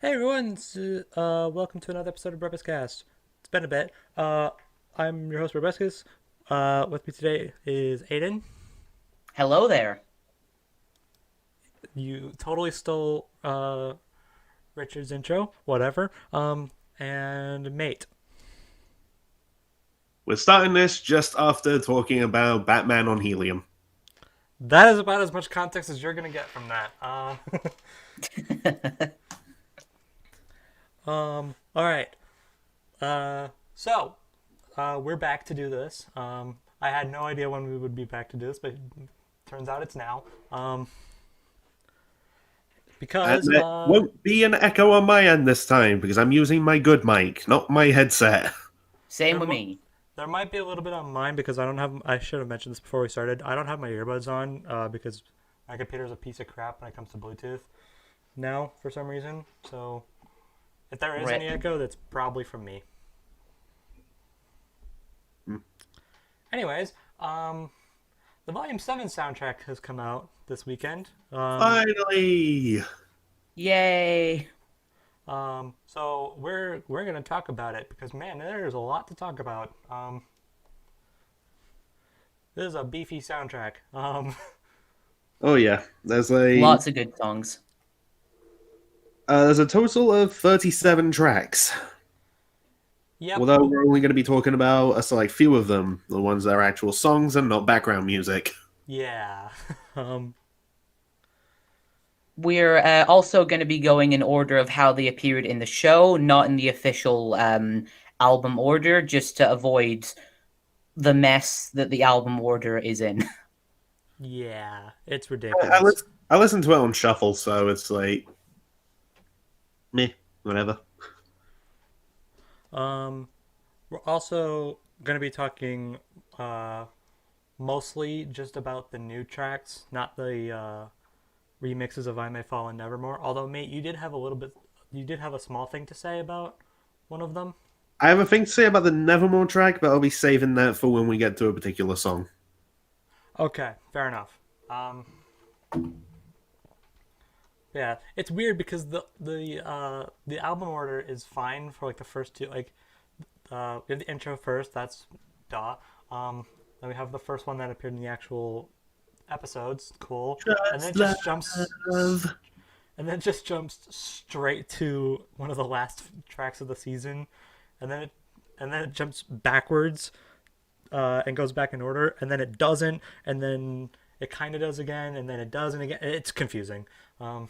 Hey everyone, welcome to another episode of BrobusCast. It's been a bit. I'm your host Brobuscus. With me today is Aidan. Hello there. You totally stole Richard's intro, whatever. And Mate. We're starting this just after talking about Batman on Helium. That is about as much context as you're gonna get from that. All right. We're back to do this. I had no idea when we would be back to do this, but turns out it's now. And Because there won't be an echo on my end this time because I'm using my good mic, not my headset. Same there with mu- me. there might be a little bit on mine because I don't have. I should have mentioned this before we started. I don't have my earbuds on because my computer's a piece of crap when it comes to Bluetooth now for some reason. So if there is any Rip. echo, that's probably from me. Anyways, the Volume 7 soundtrack has come out this weekend. Finally! Yay. So we're gonna talk about it because man, there's a lot to talk about. This is a beefy soundtrack. Oh yeah, Lots of good songs. there's a total of 37 tracks. Yep. Although we're only going to be talking about a select few of them, the ones that are actual songs and not background music. Yeah. um, We're also going to be going in order of how they appeared in the show, not in the official album order, just to avoid the mess that the album order is in. yeah. It's I, I, ridiculous. lis- I listen to it on shuffle, so it's like, meh, whatever. Um, we're also gonna be talking mostly just about the new tracks, not the remixes of I May Fall and Nevermore. Although, mate, you did have a small thing to say about one of them. I have a thing to say about the Nevermore track, but I'll be saving that for when we get to a particular song. Okay, fair enough. Um, yeah, it's weird because the album order is fine for like the first two. Like, we have the intro first. That's duh. Then we have the first one that appeared in the actual episodes. Cool, and then it Just just jumps, love. and then it just jumps straight to one of the last tracks of the season, and then it jumps backwards and goes back in order, and then it doesn't, and then it kind of does again, and then it doesn't again. It's confusing. Um,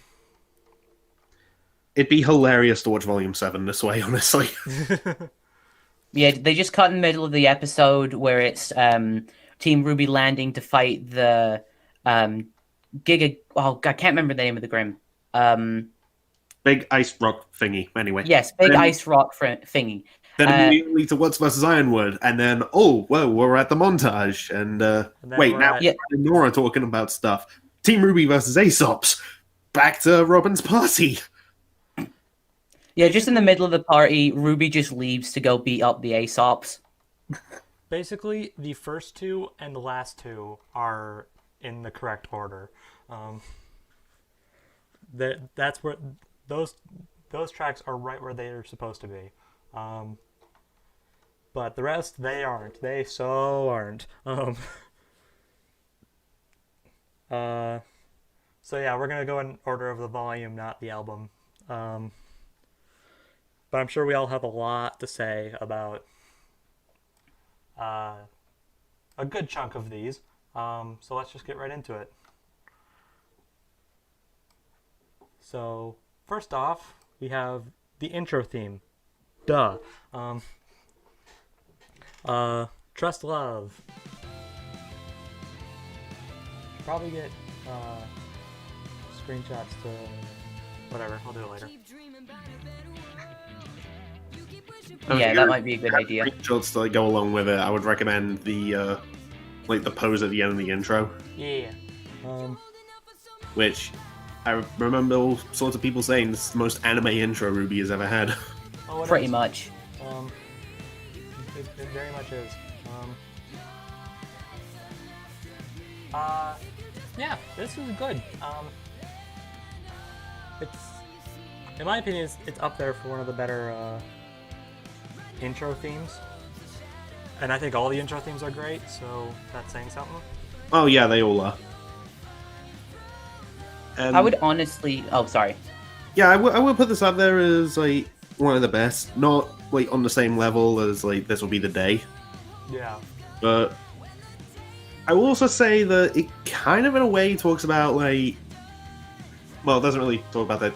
It'd be hilarious to watch Volume 7 this way, honestly. Yeah, they just cut in the middle of the episode where it's Team Ruby landing to fight the um, Giga. Oh, I can't remember the name of the Grim. Um, Big ice rock thingy, anyway. yes, Big Then, Ice Rock thingy. then Uh, immediately to What's versus Ironwood, and then, oh, whoa, we're at the montage. And, and then wait, we're now at yeah, Nora talking about stuff. Team Ruby versus Aesop's. Back to Robin's party. Yeah, just in the basically middle of the party, Ruby just leaves to go beat up the Aesops. basically the first two and the last two are in the correct order. Um, that's where those those tracks are right where they are supposed to be. Um, but the rest they aren't. They so aren't. Uh, so yeah, we're gonna go in order of the volume, not the album. Um, but I'm sure we all have a lot to say about uh, a good chunk of these. So let's just get right into it. So first off, we have the intro theme. Duh. Um, Trust Love. Should probably get screenshots to whatever. I'll do it later. I mean, Yeah, if that you're might be a good idea. screenshots to go along with it, I would recommend the the pose at the end of the intro, Yeah. Um, which I remember all sorts of people saying this is the most anime intro Ruby has ever had. oh, it Pretty is. much. Um, it very much is. Um, uh, yeah, this is good. It's in my opinion, it's up there for one of the better intro themes. And I think all the intro themes are great, so that's saying something. Oh yeah, they all are. I would honestly. Oh, sorry. Yeah, I would put this up there as like one of the best. Not like on the same level as like This Will Be the Day. Yeah. But I will also say that it kind of in a way talks about like, well, it doesn't really talk about that.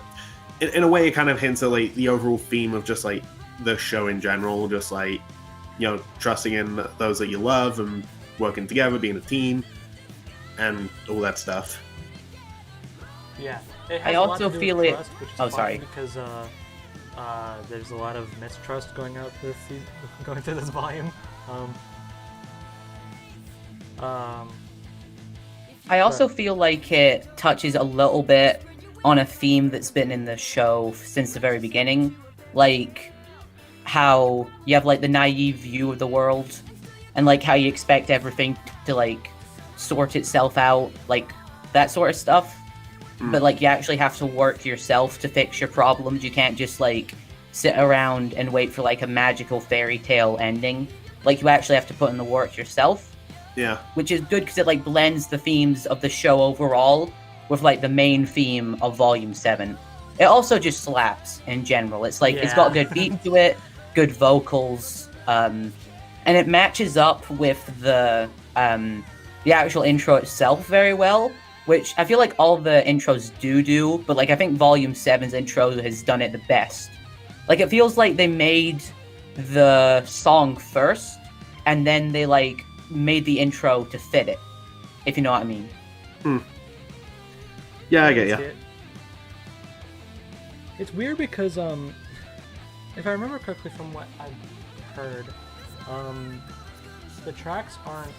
In a way, it kind of hints at like the overall theme of just like the show in general, just like, you know, trusting in those that you love and working together, being a team, and all that stuff. Yeah. It has I a lot also to do feel with it. trust, which is Oh, fun sorry. because there's a lot of mistrust going out this season, going through this volume. I also feel like it touches a little bit on a theme that's been in the show since the very beginning, like how you have like the naive view of the world, and like how you expect everything to like sort itself out, like that sort of stuff. But like you actually have to work yourself to fix your problems. You can't just like sit around and wait for like a magical fairy tale ending. Like you actually have to put in the work yourself. Yeah. Which is good because it like blends the themes of the show overall with like the main theme of Volume 7. It also just slaps in general. It's like it's got a good beat to it, good vocals, and it matches up with the actual intro itself very well, which I feel like all the intros do, but like I think Volume 7's intro has done it the best. Like it feels like they made the song first, and then they like made the intro to fit it, if you know what I mean. Yeah, I get ya. It's weird because if I remember correctly from what I've heard, the tracks aren't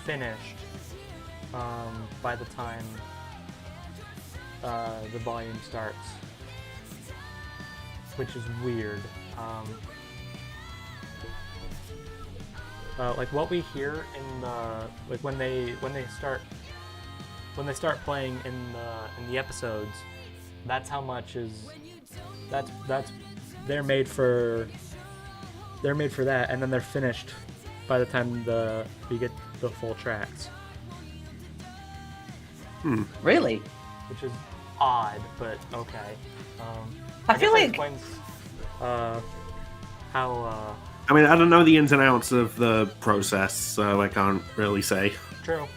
finished by the time the volume starts, which is weird. Like what we hear in the like when they start playing in the episodes, that's how much is that's they're made for that, and then they're finished by the time we get the full tracks. Really? Which is odd, but okay. I feel guess that like explains how. I mean, I don't know the ins and outs of the process, so I can't really say. True.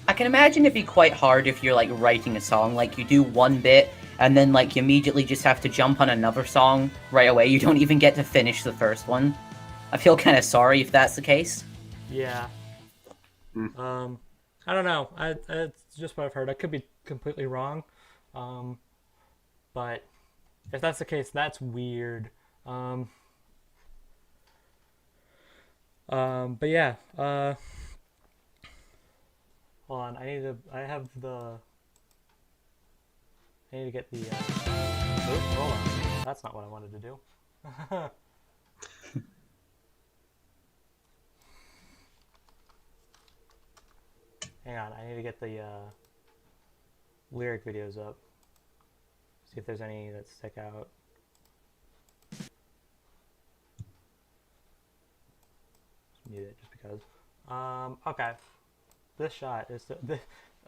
I can imagine it'd be quite hard if you're like writing a song, like you do one bit and then like you immediately just have to jump on another song right away. You don't even get to finish the first one. I feel kind of sorry if that's the case. Yeah. I don't know. It's just what I've heard. I could be completely wrong. But if that's the case, that's weird. But yeah. Hold on. I need to get the. Oops, hold on. That's not what I wanted to do. Hang on. I need to get the lyric videos up. See if there's any that stick out. Just mute it just because. Okay. This shot is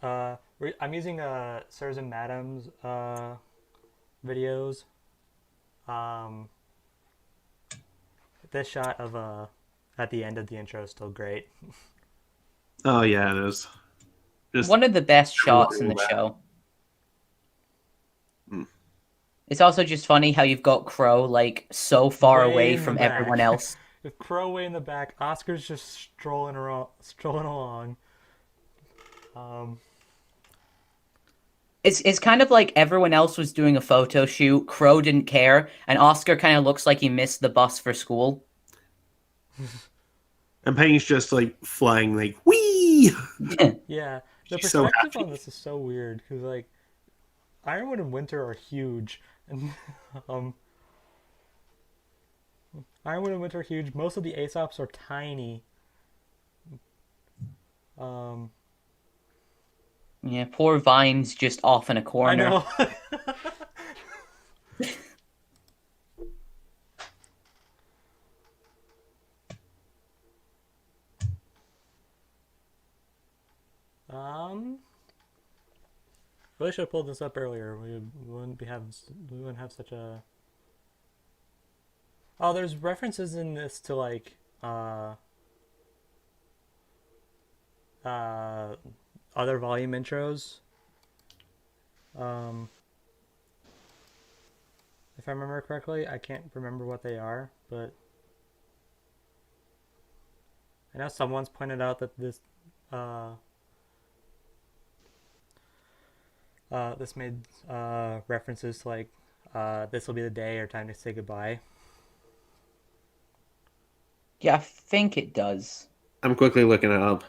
I'm using Sirs and Madams videos. This shot of at the end of the intro is still great. Oh yeah, it is. Just one of the best shots in the show. It's also just funny how you've got Crow like so far away from everyone else. With Crow way in the back, Oscar's just strolling along. It's kind of like everyone else was doing a photo shoot. Crow didn't care, and Oscar kind of looks like he missed the bus for school. And Payne's just like flying like wee. Yeah, the She's so perspective happy. on this is so weird because like Ironwood and Winter are huge, and Ironwood and Winter are huge. Most of the Aesops are tiny. Yeah, poor Vine's just off in a corner. I know. Really should have pulled this up earlier. We wouldn't have such a. Oh, there's references in this to like uh other volume intros. Um, if I remember correctly, I can't remember what they are, but I know someone's pointed out that this made references to like this will be the day or time to say goodbye. Yeah, I think it does. I'm quickly looking it up.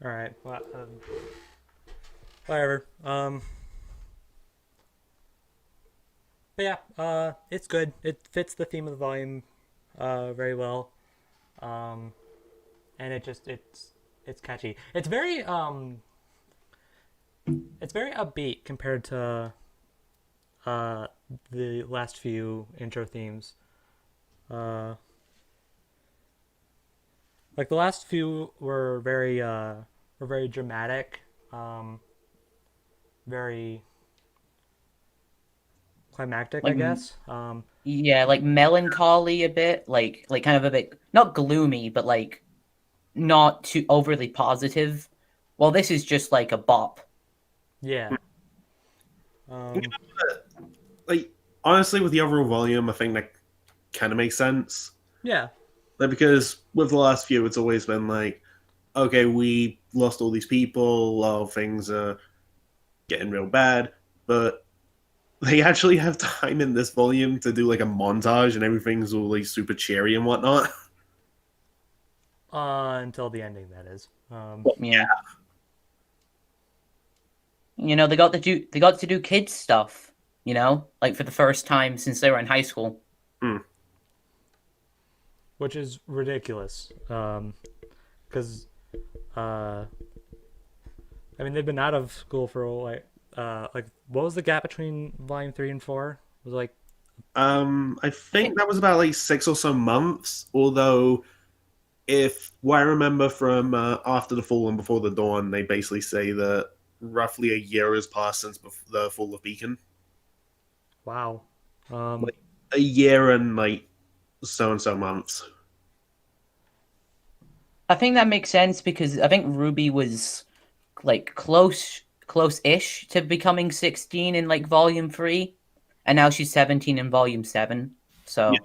All right, well, whatever. But yeah, it's good. It fits the theme of the volume very well. And it's catchy. It's very upbeat compared to the last few intro themes. Like the last few were very dramatic, very climactic, I Like, guess. yeah, like melancholy a bit, like kind of a bit not gloomy, but like not too overly positive. Well, this is just like a bop. Yeah. Like, honestly, with the overall volume, I think that kind of makes sense. Yeah. Like, because with the last few, it's always been like, okay, we lost all these people, a lot of things are getting real bad, but they actually have time in this volume to do like a montage and everything's all like super cheery and whatnot. Until the ending, that is. Yeah. You know, they got to do kids stuff, you know, like for the first time since they were in high school. Which is ridiculous. Because, I mean, they've been out of school for like what was the gap between volume 3 and 4? It was like, I think that was about like 6 or so months, although if what I remember from After the Fall and Before the Dawn, they basically say that roughly a year has passed since the fall of Beacon. wow. Like, a year and like so and so months. I think that makes sense because I think Ruby was like close-ish to becoming 16 in like volume 3, and now she's 17 in volume 7. So, yeah.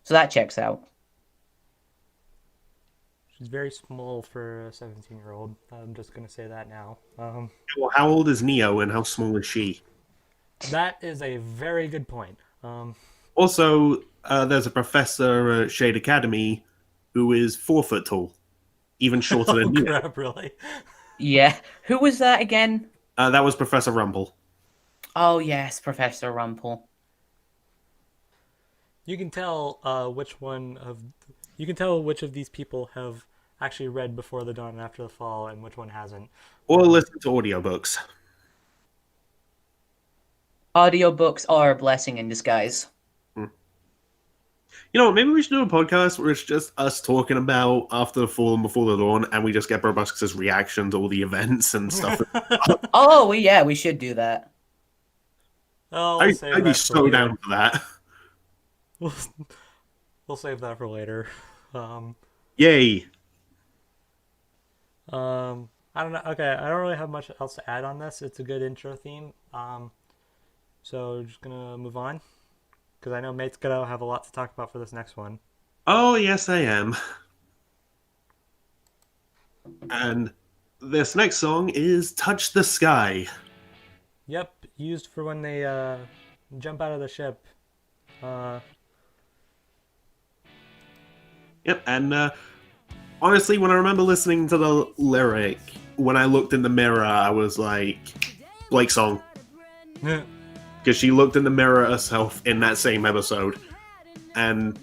So that checks out. She's very small for a 17-year-old. I'm just gonna say that now. Well, how old is Neo and how small is she? That is a very good point. Also, there's a professor at Shade Academy who is 4 foot tall, even shorter than Neo. Crap, really? Yeah. Who was that again? That was Professor Rumble. Oh yes, Professor Rumple. You can tell you can tell which of these people have actually read Before the Dawn and After the Fall, and which one hasn't. Or listen to audiobooks. Audiobooks are a blessing in disguise. You know, maybe we should do a podcast where it's just us talking about After the Fall and Before the Dawn, and we just get Brobuscus' reaction to all the events and stuff. Oh, we should do that. I'd be so down for that. We'll save that for later. Yay. I don't know. Okay, I don't really have much else to add on this. It's a good intro theme. So just gonna move on because I know Mate's gonna have a lot to talk about for this next one. Oh, yes, I am. And this next song is Touch the Sky. Yep, used for when they jump out of the ship. Yep, and honestly, when I remember listening to the lyric, when I looked in the mirror, I was like, Blake song. because she looked in the mirror herself in that same episode, and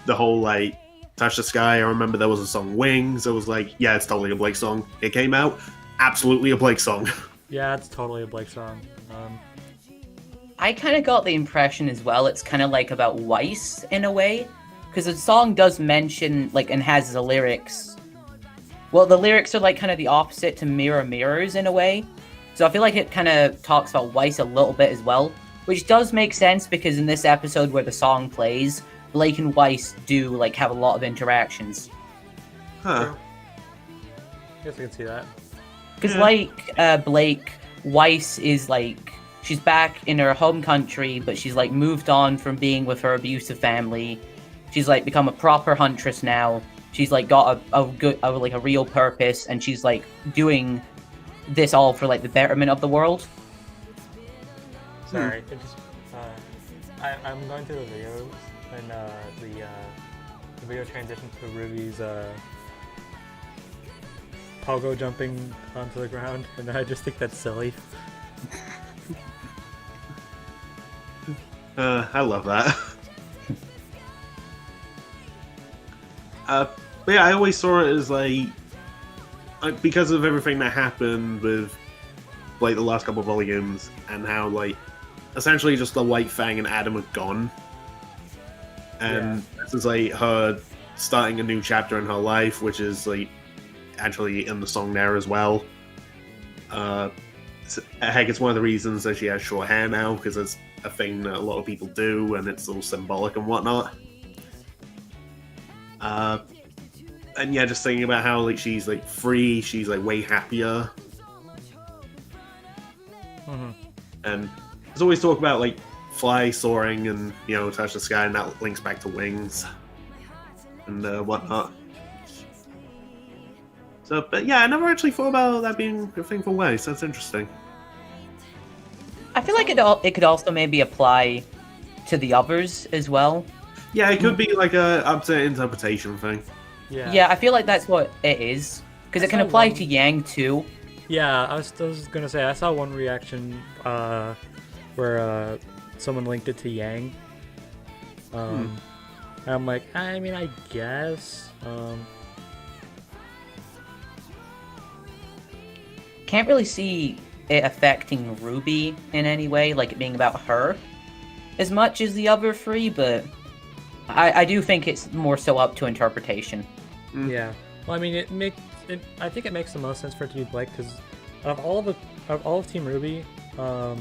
the whole like touch the sky. I remember there was a song Wings. It was like, yeah, it's totally a Blake song. It came out, absolutely a Blake song. Yeah, it's totally a Blake song. I kind of got the impression as well. It's kind of like about Weiss in a way, because the song does mention like and has the lyrics. Well, the lyrics are like kind of the opposite to Mirror Mirrors in a way. So I feel like it kind of talks about Weiss a little bit as well, which does make sense because in this episode where the song plays, Blake and Weiss do like have a lot of interactions. Huh. I guess I can see that. Because like Blake, Weiss is like she's back in her home country, but she's like moved on from being with her abusive family. She's like become a proper huntress now. She's like got a good like a real purpose, and she's like doing this all for like the betterment of the world. Sorry, it just I'm going through the videos and the video transitions to Ruby's pogo jumping onto the ground, and I just think that's silly. I love that. But yeah, I always saw it as like because of everything that happened with like the last couple of volumes and how like essentially just the White Fang and Adam are gone, and this is like her starting a new chapter in her life, which is like actually in the song there as well. Heck, it's one of the reasons that she has short hair now, because it's a thing that a lot of people do, and it's all symbolic and whatnot. And yeah, just thinking about how like she's like free, she's like way happier. Mm-hmm. And there's always talk about like fly, soaring, and you know, touch the sky, and that links back to wings and whatnot. So, but yeah, I never actually thought about that being a thing for Weiss. That's interesting. I feel like it could also maybe apply to the others as well. Yeah, it could be like a up to interpretation thing. Yeah, I feel like that's what it is, because it can apply to Yang too. Yeah, I was gonna say I saw one reaction where someone linked it to Yang. And I'm like, I mean, I guess. Can't really see it affecting Ruby in any way, like it being about her, as much as the other three, but I do think it's more so up to interpretation. Yeah. Well, I mean, I think it makes the most sense for it to be Blake, because out of all of Team RWBY,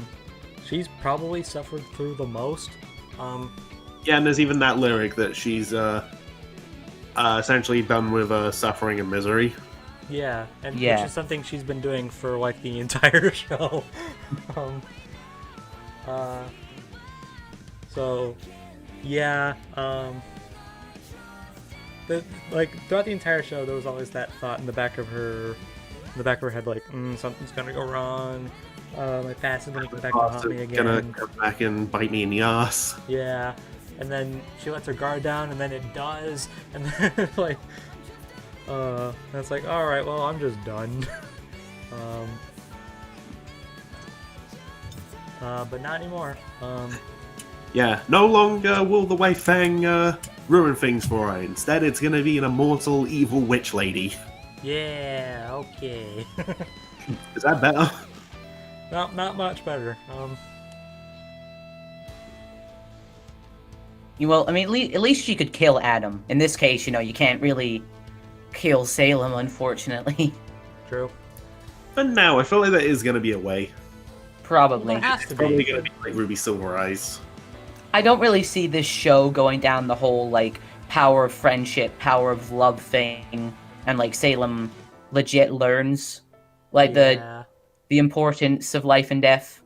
she's probably suffered through the most. Yeah, and there's even that lyric that she's essentially done with suffering and misery. Yeah, and which is something she's been doing for like the entire show. So, yeah. Like throughout the entire show, there was always that thought in the back of her head, like, something's gonna go wrong. My past is gonna come back to haunt me again. Gonna come back and bite me in the ass. Yeah, and then she lets her guard down, and then it does, and then like, and it's like, all right, well, I'm just done. But not anymore. Yeah, no longer will the White Fang ruin things for her. Instead, it's gonna be an immortal evil witch lady. Yeah, okay. Is that better? Not much better. Well, I mean, at least she could kill Adam. In this case, you can't really kill Salem, unfortunately. True. But now, I feel like there is gonna be a way. Probably. Well, there has to It's probably be. gonna be like Ruby Silver Eyes. I don't really see this show going down the whole, like, power of friendship, power of love thing, and, like, Salem legit learns, like, the importance of life and death.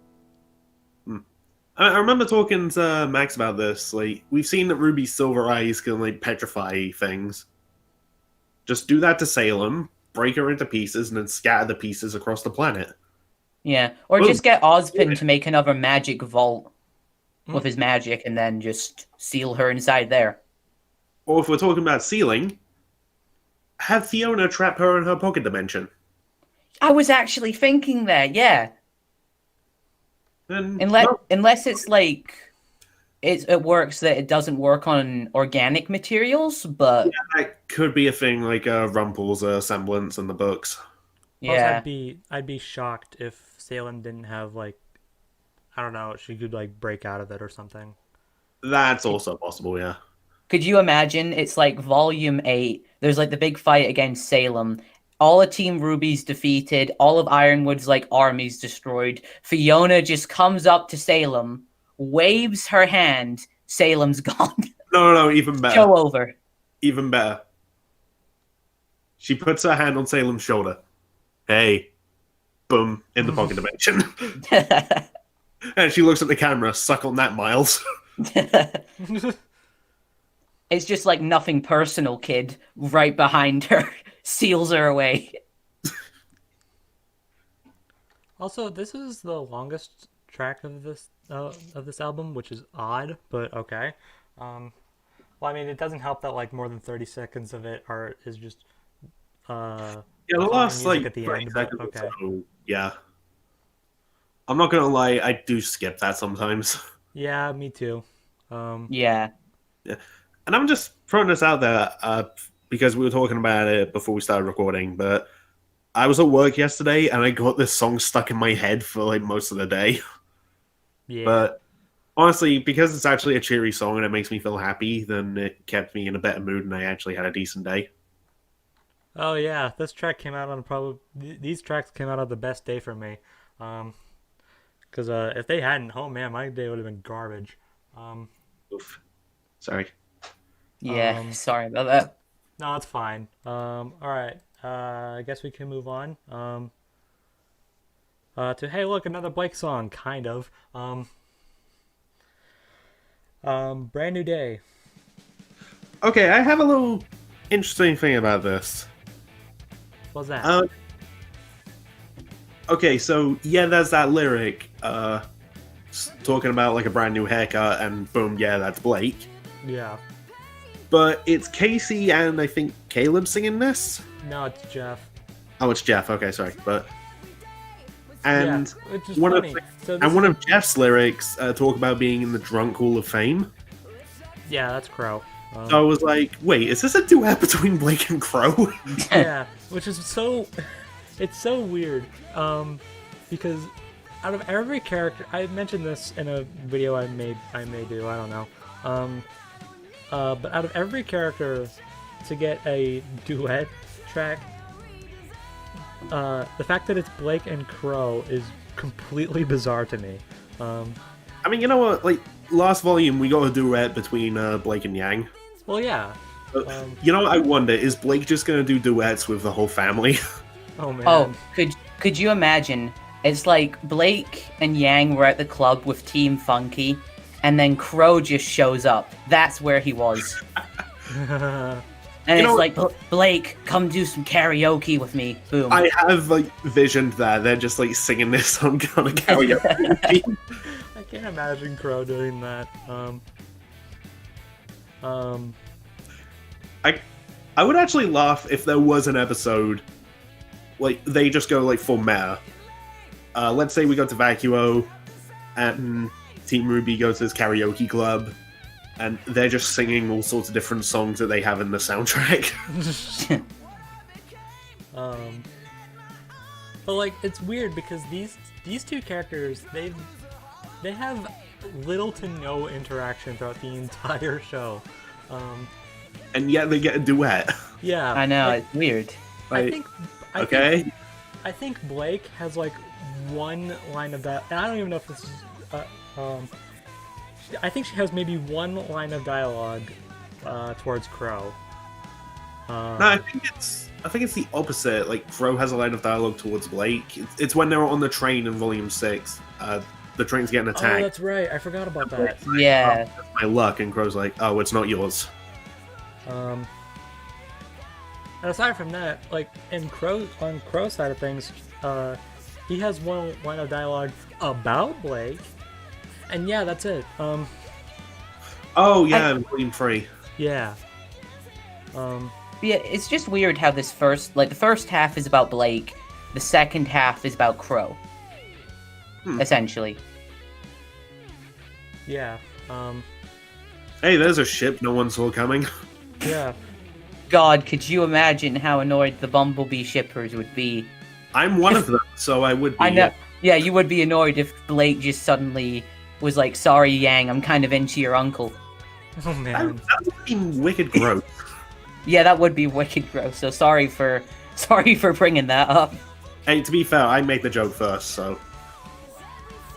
I remember talking to Max about this. Like, we've seen that Ruby's Silver Eyes can, like, petrify things. Just do that to Salem, break her into pieces, and then scatter the pieces across the planet. Yeah, or just get Ozpin to make another magic vault with his magic, and then just seal her inside there. Or if we're talking about sealing, have Fiona trap her in her pocket dimension. I was actually thinking that, yeah. And Unless it's like it works that it doesn't work on organic materials, but that could be a thing, like Rumple's semblance in the books. Plus, yeah. I'd be shocked if Salem didn't have like, I don't know, she could like break out of it or something. That's also possible, yeah. Could you imagine? It's like Volume 8. There's like the big fight against Salem. All of Team Ruby's defeated. All of Ironwood's like armies destroyed. Fiona just comes up to Salem, waves her hand. Salem's gone. No, even better. Show over. Even better. She puts her hand on Salem's shoulder. Hey. Boom. In the pocket dimension. And she looks at the camera. Suck on that, Miles. It's just like nothing personal, kid. Right behind her. Seals her away. Also, this is the longest track of this album, which is odd, but okay. Well, I mean, it doesn't help that like more than 30 seconds of it is just Yeah, the calming last music like at the 30 end, but seconds or okay. so, yeah. I'm not gonna lie, I do skip that sometimes. Yeah, me too. Yeah. And I'm just throwing this out there because we were talking about it before we started recording, but I was at work yesterday and I got this song stuck in my head for like most of the day. Yeah. But honestly, because it's actually a cheery song and it makes me feel happy, then it kept me in a better mood and I actually had a decent day. Oh yeah, this track came out on these tracks came out on the best day for me. Because if they hadn't, oh man, my day would have been garbage. Oof. Sorry. Yeah. Sorry about that. No, it's fine. All right. I guess we can move on. To hey, look, another Blake song, kind of. Brand New Day. Okay, I have a little interesting thing about this. What's that? Okay, so yeah, there's that lyric talking about like a brand new haircut, and boom, yeah, that's Blake. Yeah. But it's Casey and I think Caleb singing this. No, it's Jeff. Oh, it's Jeff. Okay, sorry, but and yeah, which is one funny. of one of Jeff's lyrics talk about being in the Drunk Hall of Fame. Yeah, that's Crow. So I was like, wait, is this a duet between Blake and Crow? Yeah, which is it's so weird. Because out of every character, I mentioned this in a video I may do, I don't know. But out of every character to get a duet track, the fact that it's Blake and Crow is completely bizarre to me. I mean, you know what? Like last volume, we got a duet between Blake and Yang. Well, yeah. You know, I wonder, is Blake just gonna do duets with the whole family? Oh man. Oh, could you imagine? It's like Blake and Yang were at the club with Team Funky, and then Crow just shows up. That's where he was. And it's like, Blake, come do some karaoke with me. Boom. I have like visioned that they're just like singing this song on a karaoke. I can't imagine Crow doing that. I would actually laugh if there was an episode like they just go like full meta. Let's say we go to Vacuo and Team Ruby go to this karaoke club and they're just singing all sorts of different songs that they have in the soundtrack. But like it's weird because these two characters they have little to no interaction throughout the entire show. And yet they get a duet. Yeah. I know, it's weird. Like, I think Blake has like one line of that, and I don't even know if this is. I think she has maybe one line of dialogue towards Crow. No, I think it's the opposite. Like Crow has a line of dialogue towards Blake. It's when they're on the train in Volume 6. The train's getting attacked. Oh, that's right. I forgot about that. Yeah. Oh, that's my luck, and Crow's like, "Oh, it's not yours." And aside from that, like on Crow's side of things, he has one line of dialogue about Blake, and yeah, that's it. Oh yeah, Volume 3. Yeah. Yeah, it's just weird how the first half is about Blake, the second half is about Crow. Essentially. yeah. Hey, there's a ship no one saw coming. Yeah. God, could you imagine how annoyed the Bumblebee shippers would be? I'm one of them, so I would be. I know. Yeah, you would be annoyed if Blake just suddenly was like, "Sorry, Yang, I'm kind of into your uncle." Oh man. That would be wicked gross. Yeah, that would be wicked gross. So sorry for bringing that up. Hey, to be fair, I made the joke first, so.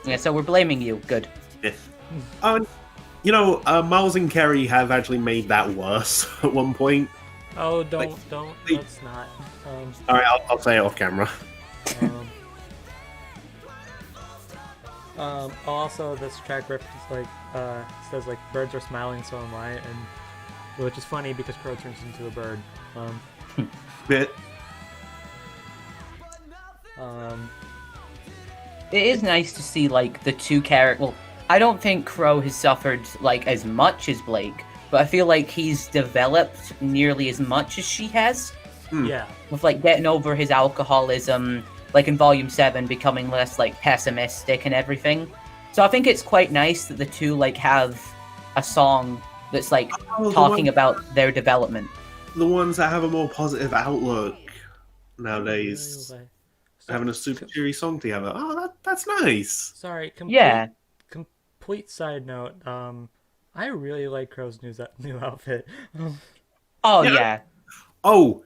Yeah, so we're blaming you. Good. Yeah. You know, Miles and Kerry have actually made that worse at one point. Oh, Like, let's not. Alright, I'll say it off camera. Also, this track riff is like says like birds are smiling, so am I, and which is funny because Crow turns into a bird. Bit. It is nice to see like the two characters. Well, I don't think Crow has suffered like as much as Blake, but I feel like he's developed nearly as much as she has. Yeah. With like getting over his alcoholism, like in Volume 7, becoming less like pessimistic and everything. So I think it's quite nice that the two like have a song that's like talking about their development. The ones that have a more positive outlook nowadays. Having a super cheery song together. Oh, that's nice. Sorry. Complete side note. I really like Crow's new outfit. Oh yeah. Oh,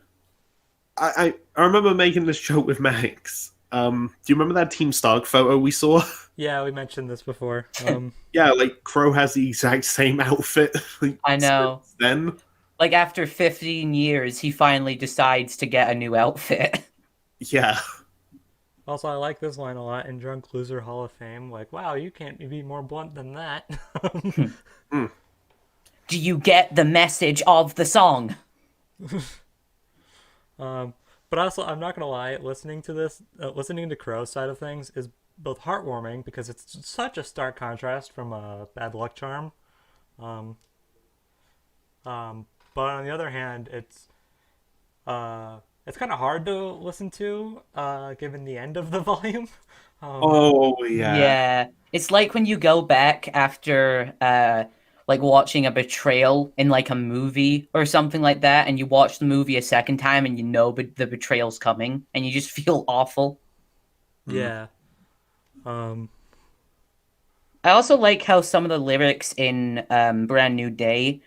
I remember making this joke with Max. Do you remember that Team Stark photo we saw? Yeah, we mentioned this before. Yeah, like Crow has the exact same outfit. Like, I know. Then, Like after 15 years, he finally decides to get a new outfit. yeah. Also, I like this line a lot in Drunk Loser Hall of Fame. Like, wow, you can't be more blunt than that. Do you get the message of the song? But also, I'm not gonna lie, listening to Crow's side of things is both heartwarming because it's such a stark contrast from Bad Luck Charm. But on the other hand, it's kind of hard to listen to, given the end of the volume. Oh yeah. Yeah. It's like when you go back after like watching a betrayal in like a movie or something like that, and you watch the movie a second time and you know the betrayal's coming and you just feel awful. Yeah. I also like how some of the lyrics in Brand New Day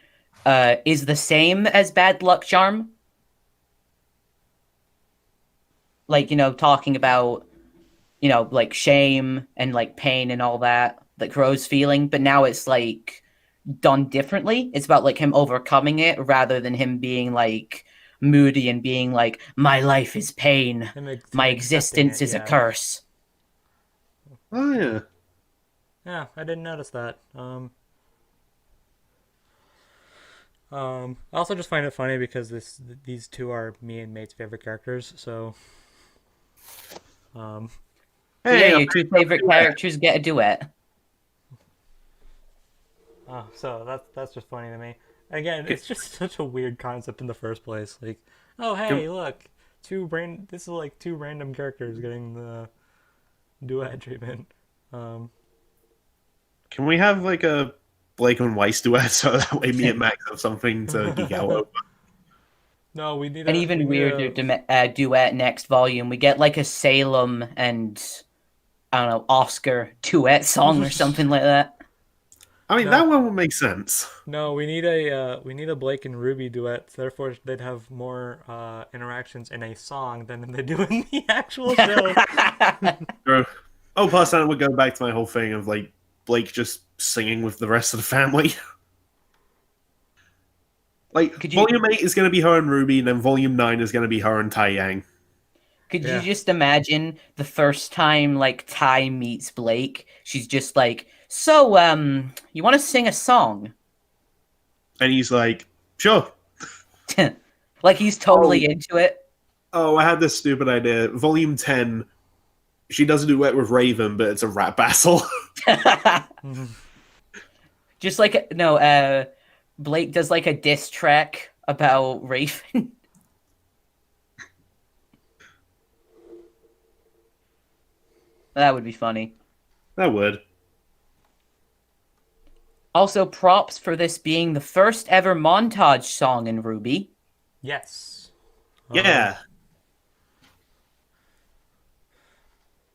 is the same as Bad Luck Charm. Like, talking about, like shame and like pain and all that Crow's feeling, but now it's like done differently. It's about like him overcoming it rather than him being like moody and being like, my life is pain, my existence is a curse. Oh yeah. Yeah, I didn't notice that. I also just find it funny because these two are me and Mate's favorite characters. So, Hey, yeah, your two favorite characters get a duet. so that's just funny to me. Again, it's just such a weird concept in the first place. Like, oh hey, look, this is like two random characters getting the duet treatment. Can we have like a Blake and Weiss duet so that way me and Max have something to geek out over? No, we need An even weirder duet next volume. We get like a Salem and I don't know, Oscar duet song or something like that. I mean, that one would make sense. No, we need a Blake and Ruby duet. Therefore, they'd have more interactions in a song than they do in the actual show. Oh, plus that would go back to my whole thing of like Blake just singing with the rest of the family. Like, Volume 8 is going to be her and Ruby, and then Volume 9 is going to be her and Tai Yang. Could you just imagine the first time like Tai meets Blake? She's just like, so, you want to sing a song? And he's like, sure. Like he's totally into it. Oh, I had this stupid idea. Volume 10, she does a duet with Raven, but it's a rap battle. Just like, no, Blake does like a diss track about Raven. That would be funny. That would. Also, props for this being the first ever montage song in RWBY. Yes. Yeah.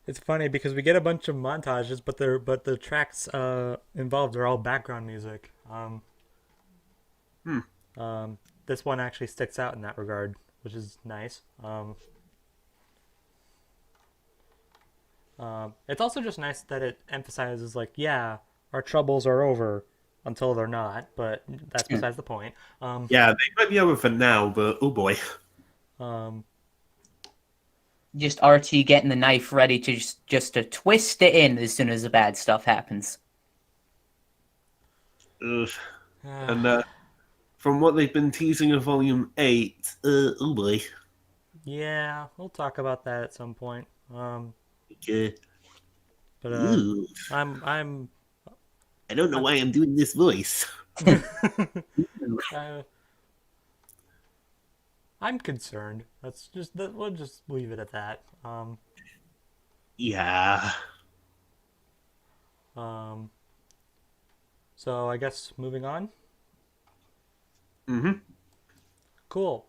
It's funny because we get a bunch of montages, but the tracks involved are all background music. This one actually sticks out in that regard, which is nice. It's also just nice that it emphasizes, like, yeah, our troubles are over until they're not, but that's besides the point. Yeah, they might be over for now, but oh boy. Just RT getting the knife ready to just to twist it in as soon as the bad stuff happens. Ugh. And from what they've been teasing in Volume 8, oh boy. Yeah, we'll talk about that at some point. Okay. But Ooh. I'm I don't know why I'm doing this voice. I'm concerned. We'll just leave it at that. Yeah. So I guess moving on. Mm-hmm. Cool.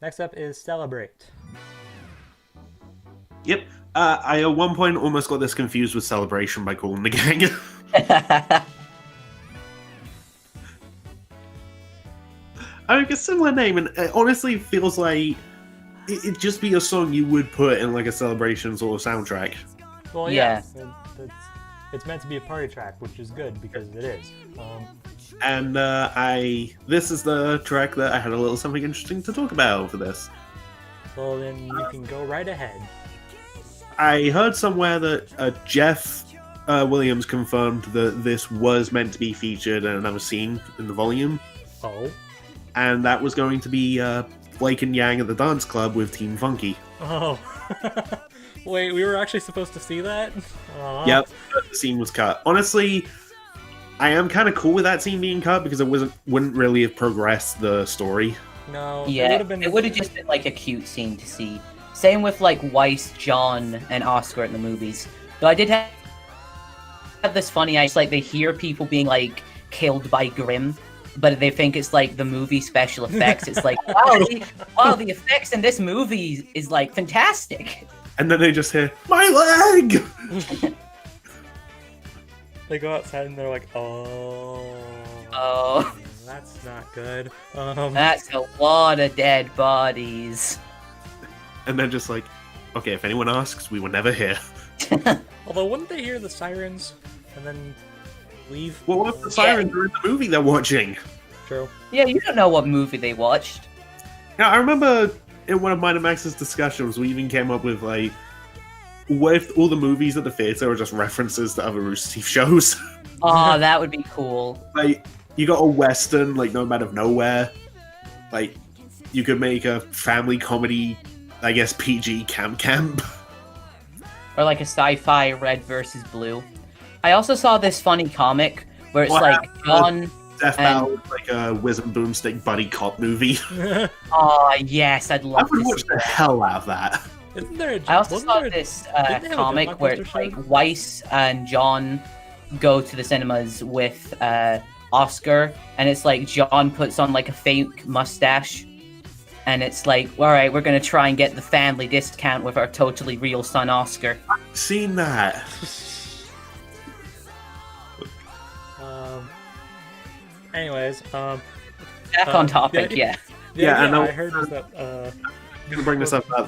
Next up is Celebrate. Yep. I at one point almost got this confused with Celebration by Cool and the Gang. I mean, a similar name, and it honestly feels like it'd just be a song you would put in like a celebration sort of soundtrack. Well, yeah. It's meant to be a party track, which is good because it is. And this is the track that I had a little something interesting to talk about for this. Well, then you can go right ahead. I heard somewhere that Jeff Williams confirmed that this was meant to be featured in another scene in the volume. Oh. And that was going to be Blake and Yang at the dance club with Team Funky. Oh. Wait, we were actually supposed to see that? Aww. Yep, the scene was cut. Honestly, I am kind of cool with that scene being cut because it wouldn't really have progressed the story. No. Yeah, it would have just been like a cute scene to see. Same with like Weiss, John, and Oscar in the movies. Though I did have this funny, like they hear people being like killed by Grimm, but they think it's like the movie special effects. It's like, wow, the effects in this movie is like fantastic. And then they just hear, my leg! They go outside and they're like, oh. That's not good. That's a lot of dead bodies. And they're just like, okay, if anyone asks, we were never here. Although, wouldn't they hear the sirens and then leave? Well, what if the sirens are in the movie they're watching? True. Yeah, you don't know what movie they watched. Now, I remember in one of mine and Max's discussions, we even came up with, like, what if all the movies at the theater are just references to other Rooster Teeth shows? Oh, that would be cool. Like, you got a Western, like, No Man of Nowhere. Like, you could make a family comedy, I guess, PG Camp. Or like a sci-fi Red versus Blue. I also saw this funny comic where it's like John... Death Battle is like a Whiz and Boomstick buddy cop movie. Oh, yes, I'd love to see I would watch the hell out of that. I also saw this comic where it's like Weiss and John go to the cinemas with Oscar, and it's like John puts on like a fake mustache, and it's like, all right, we're gonna try and get the family discount with our totally real son Oscar. I've seen that. Anyways, back on topic, I heard was that I'm gonna bring this up about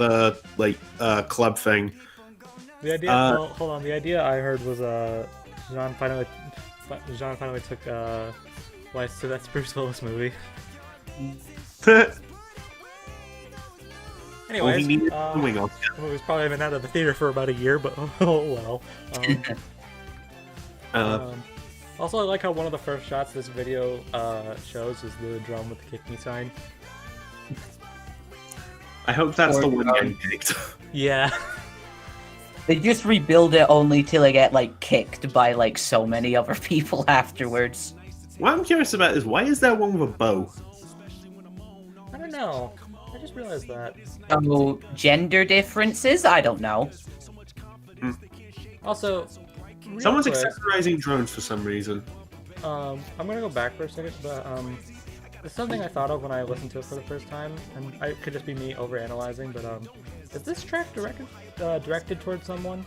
the club thing. the idea. Well, hold on. The idea I heard was Jean finally took Weiss to that Bruce Willis movie. Anyways, the movie's probably been out of the theater for about a year, but oh well. Also, I like how one of the first shots this video shows is the drum with the kick me sign. I hope that's the one getting kicked. Yeah. They just rebuild it only till they get like kicked by like so many other people afterwards. What I'm curious about is why is there one with a bow? I don't know. I just realized that. Oh, gender differences? I don't know. Also, real Someone's quick, accessorizing drones for some reason. I'm gonna go back for a second, but it's something I thought of when I listened to it for the first time, and it could just be me overanalyzing. But is this track directed towards someone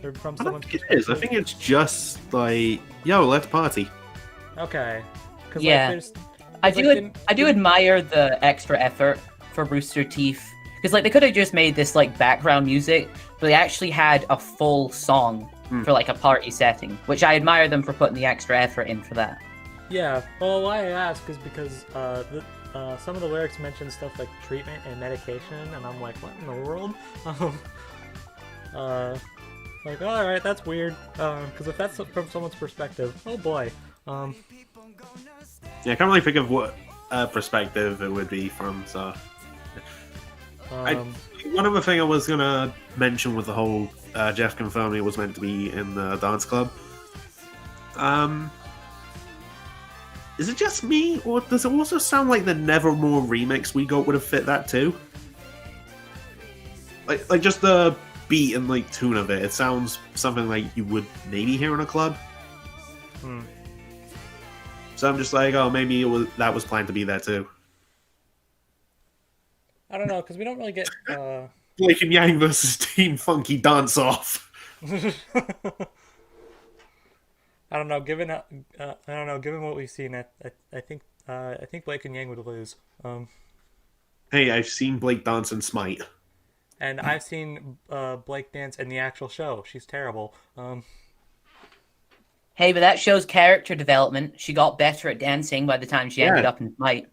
or from I don't someone's think it is. I perspective? think it's just like, yo, let's party. Okay. 'Cause, Yeah. there's, I like, do admire the extra effort for Rooster Teeth because like they could have just made this like background music, but they actually had a full song for like a party setting, which I admire them for putting the extra effort in for that. Yeah. Well, why I ask is because some of the lyrics mention stuff like treatment and medication, and I'm like, what in the world? Like, all right, that's weird. Because if that's from someone's perspective, oh boy. Yeah, I can't really think of what perspective it would be from. So, one other thing I was gonna mention with the whole Jeff confirming it was meant to be in the dance club. Is it just me, or does it also sound like the Nevermore remix we got would have fit that too? Like just the beat and like tune of it. It sounds something like you would maybe hear in a club. So I'm just like, oh, maybe that was planned to be there too. I don't know, because we don't really get. Blake and Yang versus Team Funky Dance Off. I don't know. Given what we've seen, I think Blake and Yang would lose. Hey, I've seen Blake dance in Smite. And I've seen Blake dance in the actual show. She's terrible. Hey, but that shows character development. She got better at dancing by the time she ended up in Smite.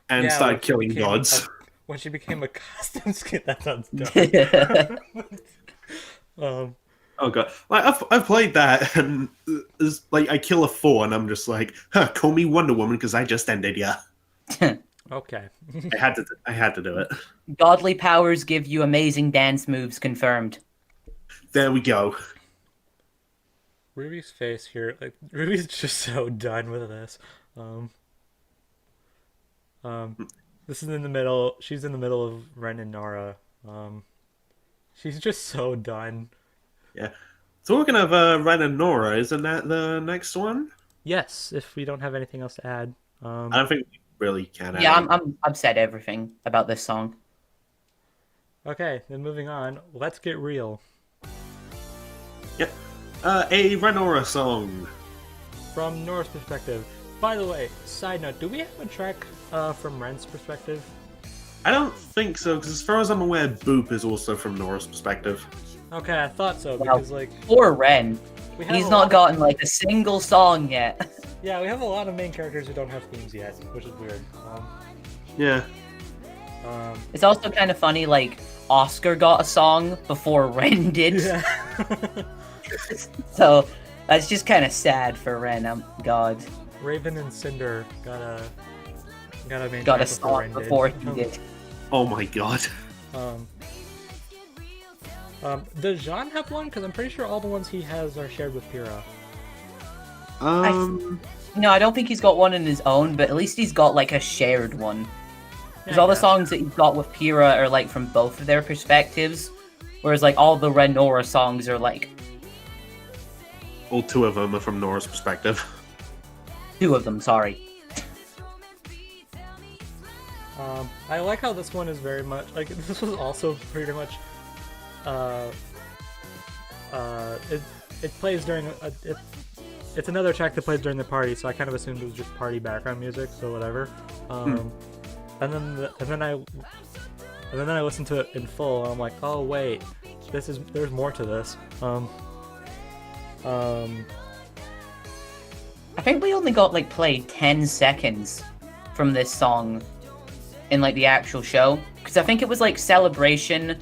And Yeah, started when she killing became gods. when she became a costume skin, that sounds dumb. Oh god, like I've played that, and it's like I kill a 4, and I'm just like, huh, call me Wonder Woman because I just ended, yeah. Okay. I had to do it. Godly powers give you amazing dance moves confirmed. There we go. Ruby's face here, like Ruby's just so done with this. This is in the middle. She's in the middle of Ren and Nara. She's just so done. Yeah. Talking of Ren and Nora, isn't that the next one? Yes, if we don't have anything else to add. I don't think we really can. Yeah, I've said everything about this song. Okay, then moving on. Let's get real. Yep. A Ren Nora song. From Nora's perspective. By the way, side note, do we have a track from Ren's perspective? I don't think so, because as far as I'm aware, Boop is also from Nora's perspective. Okay, I thought so, Wow. because, like... Poor Ren. We have He's a not lot gotten like a single song yet. Yeah, we have a lot of main characters who don't have themes yet, which is weird. Yeah. It's also kind of funny, like, Oscar got a song before Ren did. Yeah. So, that's just kind of sad for Ren. God. Raven and Cinder got a main Got a track song Ren before he did. Oh my god. Does Jean have one? Because I'm pretty sure all the ones he has are shared with Pyrrha. No, I don't think he's got one in his own, but at least he's got like a shared one. Because Yeah, all the yeah. songs that he's got with Pyrrha are like from both of their perspectives, whereas like all the Ren Nora songs are like All 2 of them are from Nora's perspective. 2 of them. Sorry. I like how this one is very much like this was also pretty much it plays during it's another track that plays during the party, so I kind of assumed it was just party background music, so whatever. And then I listened to it in full, and I'm like, oh wait, there's more to this. I think we only got like played 10 seconds from this song in like the actual show, because I think it was like Celebration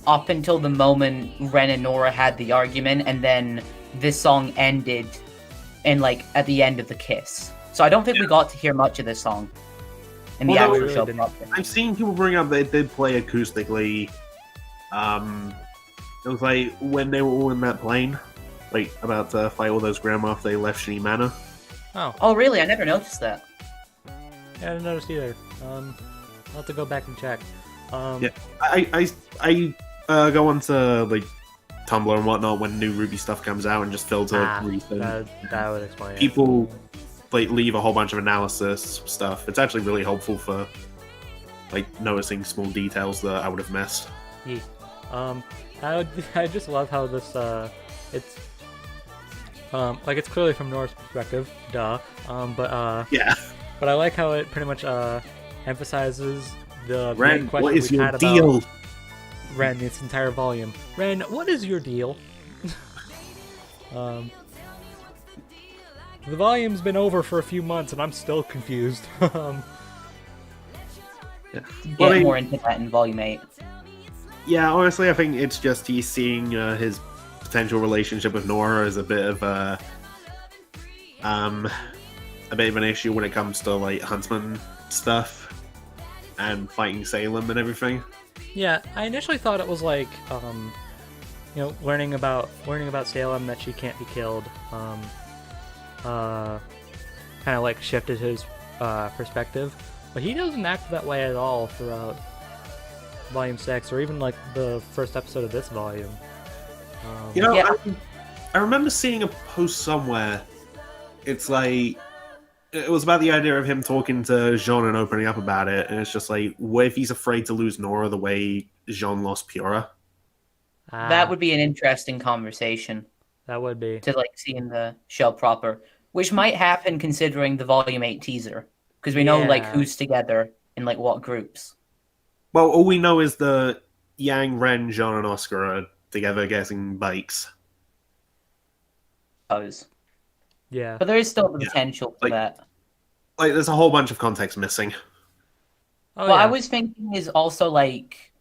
up until the moment Ren and Nora had the argument, and then this song ended in like at the end of the kiss. So I don't think we got to hear much of this song in the Although actual we really show. didn't. proper. I've seen people bring up they did play acoustically. It was like when they were all in that plane, like about to fight all those grandma after they left Shinny Manor. Oh really? I never noticed that. Yeah, I didn't notice either. I'll have to go back and check. Yeah, I go on to like Tumblr and whatnot when new RWBY stuff comes out and just filter everything. That would explain it. People like leave a whole bunch of analysis stuff. It's actually really helpful for like noticing small details that I would have missed. Yeah. I just love how this it's like it's clearly from Nora's perspective, but Yeah. But I like how it pretty much emphasizes the Ren, main question what is we've your had deal? about Ren this entire volume. Ren, what is your deal? The volume's been over for a few months and I'm still confused. Get more into that in Volume 8. Yeah, honestly, I think it's just he's seeing his potential relationship with Nora as a bit of an issue when it comes to like Huntsman stuff and fighting Salem and everything. Yeah, I initially thought it was like learning about Salem, that she can't be killed. Kind of like shifted his perspective, but he doesn't act that way at all throughout Volume 6 or even like the first episode of this volume. I remember seeing a post somewhere. It's like it was about the idea of him talking to Jean and opening up about it, and it's just like, what if he's afraid to lose Nora the way Jean lost Pura? That would be an interesting conversation. That would be to like see in the show proper, which might happen considering the Volume 8 teaser, because we know like who's together in like what groups. Well, all we know is that Yang, Ren, Jean, and Oscar are together getting bikes. Yeah, but there is still the potential for that. Like, there's a whole bunch of context missing. I was thinking is also like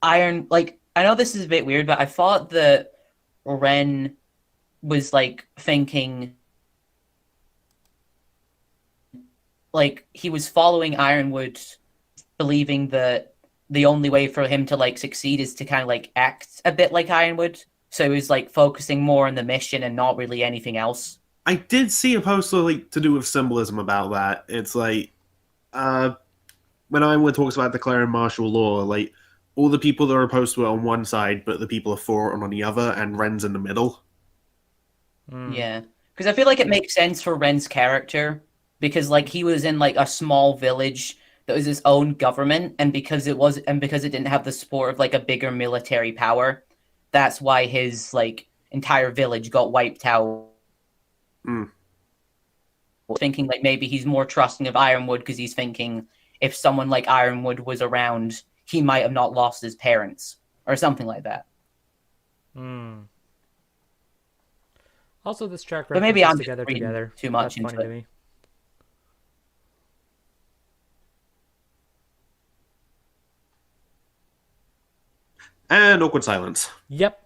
Iron. Like, I know this is a bit weird, but I thought that Ren was like thinking like he was following Ironwood, believing that the only way for him to like succeed is to kind of like act a bit like Ironwood. So he was like focusing more on the mission and not really anything else. I did see a poster like to do with symbolism about that. It's like when Ironwood talks about declaring martial law, like all the people that are opposed to it on one side, but the people are for it on the other, and Ren's in the middle. Yeah, because I feel like it makes sense for Ren's character, because like he was in like a small village that was his own government, and because it didn't have the support of like a bigger military power, that's why his like entire village got wiped out. Thinking like maybe he's more trusting of Ironwood because he's thinking if someone like Ironwood was around, he might have not lost his parents or something like that. Also, this track but maybe I'm together too much That's into funny it. to me. And awkward silence. Yep.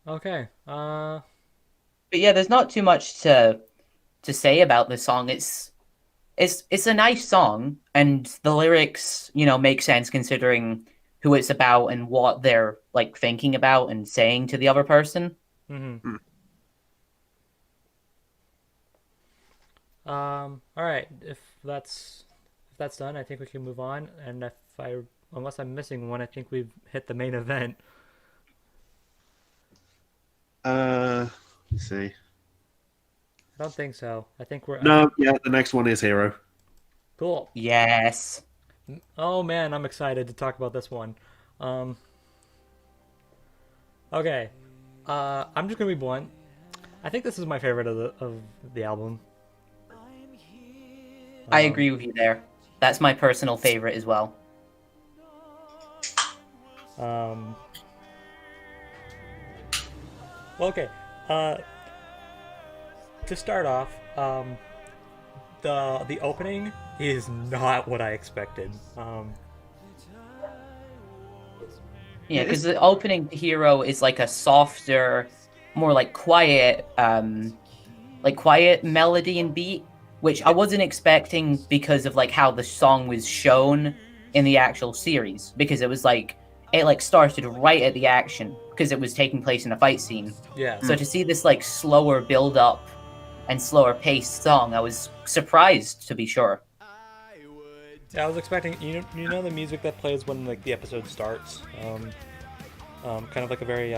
Okay. But yeah, there's not too much to say about this song. It's a nice song, and the lyrics, make sense considering who it's about and what they're like thinking about and saying to the other person. All right. If that's done, I think we can move on. And unless I'm missing one, I think we've hit the main event. Let's see. I don't think so. I think we're... The next one is Hero. Cool. Yes. Oh man, I'm excited to talk about this one. Okay. I'm just gonna be blunt. I think this is my favorite of the album. I agree with you there. That's my personal favorite as well. Well, okay. To start off, the opening is not what I expected. Yeah, because the opening to Hero is like a softer, more like quiet melody and beat, which I wasn't expecting because of like how the song was shown in the actual series, because it was like it like started right at the action because it was taking place in a fight scene. Yeah. So to see this like slower build up and slower paced song, I was surprised, to be sure. Yeah, I was expecting you know the music that plays when like the episode starts, kind of like a very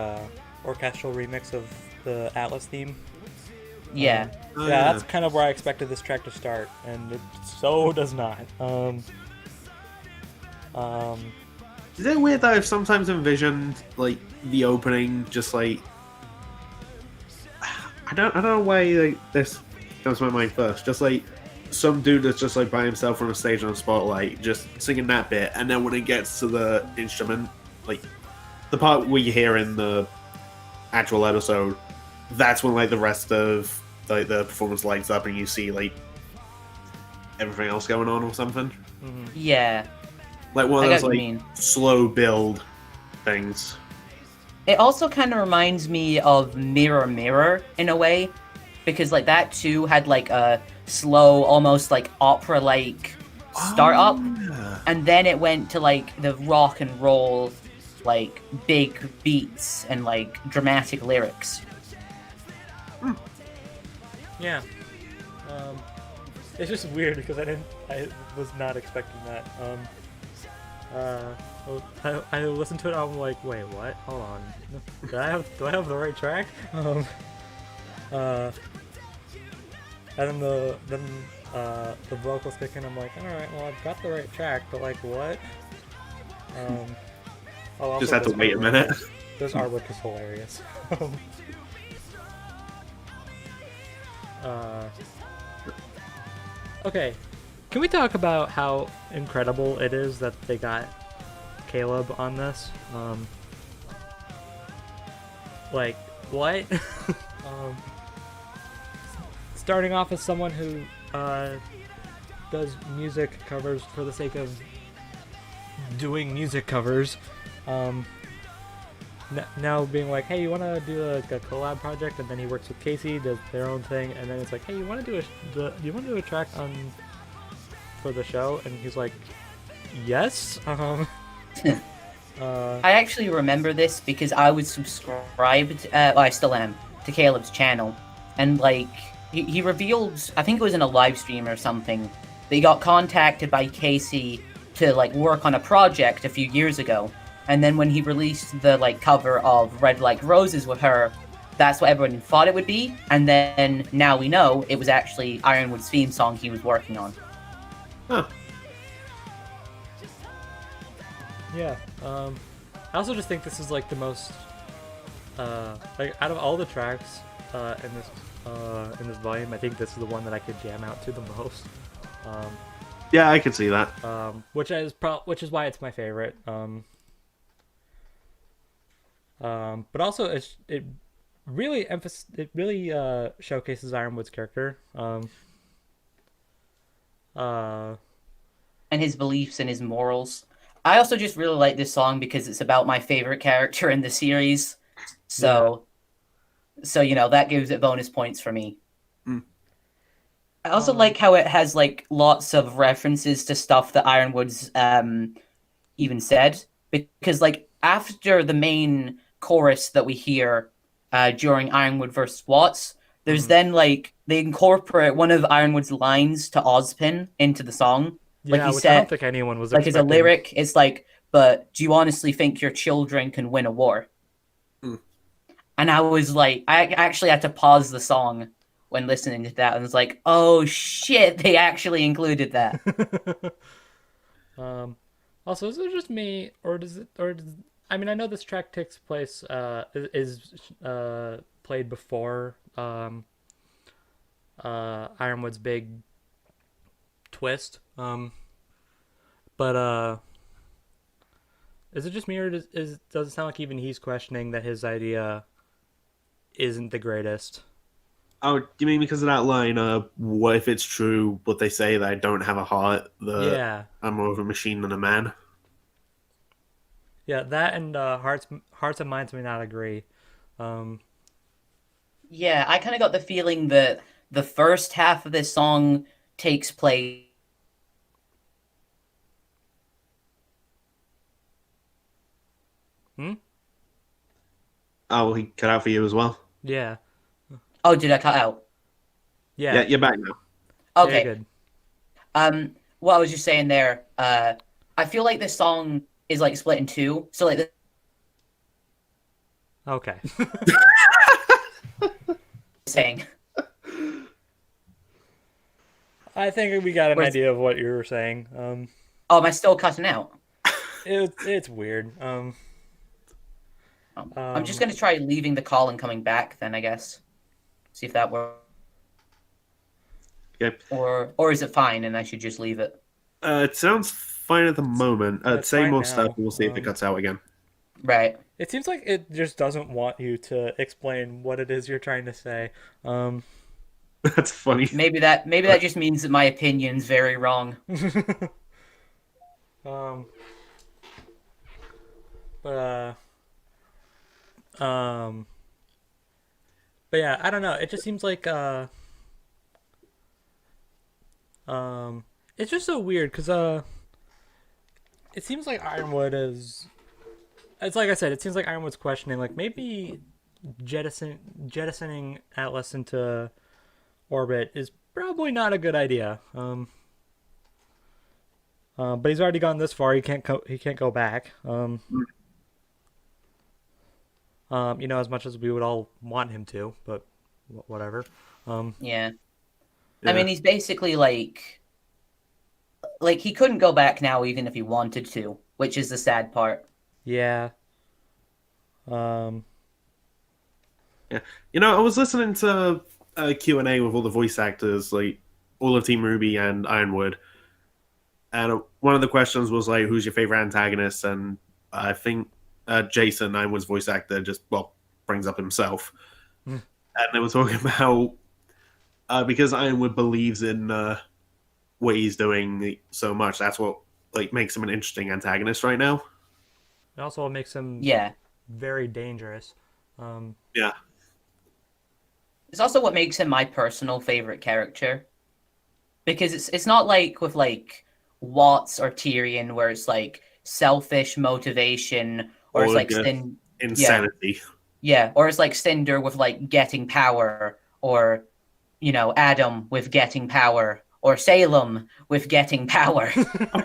orchestral remix of the Atlas theme. Yeah. Oh, Yeah, yeah. that's kind of where I expected this track to start, and it so does not. Is it weird that I've sometimes envisioned like the opening just like I don't know why like, this comes to my mind first. Just like some dude that's just like by himself on a stage on a spotlight, just singing that bit, and then when it gets to the instrument, like the part we hear in the actual episode, that's when like the rest of like the performance lights up, and you see like everything else going on or something. Yeah. Like one of I those get what you like mean. slow build things. It also kind of reminds me of Mirror Mirror in a way, because like that too had like a slow, almost like opera-like start up, Yeah. and then it went to like the rock and roll, like big beats and like dramatic lyrics. Yeah. It's just weird because I was not expecting that. I listened to it. I'm like, wait, what? Hold on. Do I have the right track? And then the vocals kick in. I'm like, all right, well, I've got the right track, but like, what? Oh, Just also, had to this wait a artwork- minute. This artwork is hilarious. Okay, can we talk about how incredible it is that they got Caleb on this? Like, what? um, Starting off as someone who does music covers for the sake of doing music covers, now being like, hey, you want to do a collab project, and then he works with Casey, does their own thing, and then it's like, hey, you want to do a track for the show, and he's like, yes. I actually remember this because I was subscribed, well, I still am, to Caleb's channel, and like he revealed, I think it was in a live stream or something, that he got contacted by Casey to like work on a project a few years ago. And then when he released the like cover of Red Like Roses with her, that's what everyone thought it would be. And then now we know it was actually Ironwood's theme song he was working on. Huh. Yeah. I also just think this is like the most like out of all the tracks in this volume, I think this is the one that I could jam out to the most. Yeah, I can see that. Which is why it's my favorite. But also it really showcases Ironwood's character. And his beliefs and his morals. I also just really like this song because it's about my favorite character in the series. So you know, that gives it bonus points for me. I also like how it has like lots of references to stuff that Ironwood's even said, because like after the main chorus that we hear during Ironwood versus Watts, there's then like they incorporate one of Ironwood's lines to Ozpin into the song. Like yeah, he which said, I don't think anyone was like as a expecting. lyric, it's like, "But do you honestly think your children can win a war?" And I was like, I actually had to pause the song when listening to that, and was like, "Oh shit, they actually included that." Also, is it just me, or I mean, I know this track takes place is played before Ironwood's big twist. But is it just me, or does it sound like even he's questioning that his idea isn't the greatest? Oh, you mean because of that line, what if it's true what they say, that I don't have a heart, that Yeah. I'm more of a machine than a man? Yeah, that and hearts and minds may not agree. Yeah, I kind of got the feeling that the first half of this song takes place. Oh, he cut out for you as well? Yeah. Oh, did I cut out? Yeah. Yeah, you're back now. Okay. Very good. what I was just saying there, I feel like this song is like split in two. So like the Okay. saying, I think we got an Where's- idea of what you were saying. oh, am I still cutting out? It's weird. I'm just gonna try leaving the call and coming back. Then I guess see if that works. Okay. Or is it fine and I should just leave it? It sounds fine at the moment. It's Say fine more now. stuff, and we'll see if it cuts out again. Right. It seems like it just doesn't want you to explain what it is you're trying to say. That's funny. Maybe that just means that my opinion's very wrong. But yeah, I don't know. It just seems like it's just so weird because it seems like Ironwood is. It's like I said. It seems like Ironwood's questioning, like maybe jettisoning Atlas into orbit is probably not a good idea. But he's already gone this far. He can't go back. As much as we would all want him to, but whatever. Yeah. Yeah. I mean, he's basically like he couldn't go back now even if he wanted to, which is the sad part. Yeah. Yeah. I was listening to a Q&A with all the voice actors, like all of Team RWBY and Ironwood, and one of the questions was like, "Who's your favorite antagonist?" And I think Jason, Ironwood's voice actor, just brings up himself, and they were talking about because Ironwood believes in what he's doing so much. That's what makes him an interesting antagonist right now. It also makes him very dangerous. Yeah. It's also what makes him my personal favorite character. Because it's not like with like Watts or Tyrion where it's like selfish motivation or it's like insanity. Yeah, or it's like Cinder with like getting power, or Adam with getting power, or Salem with getting power.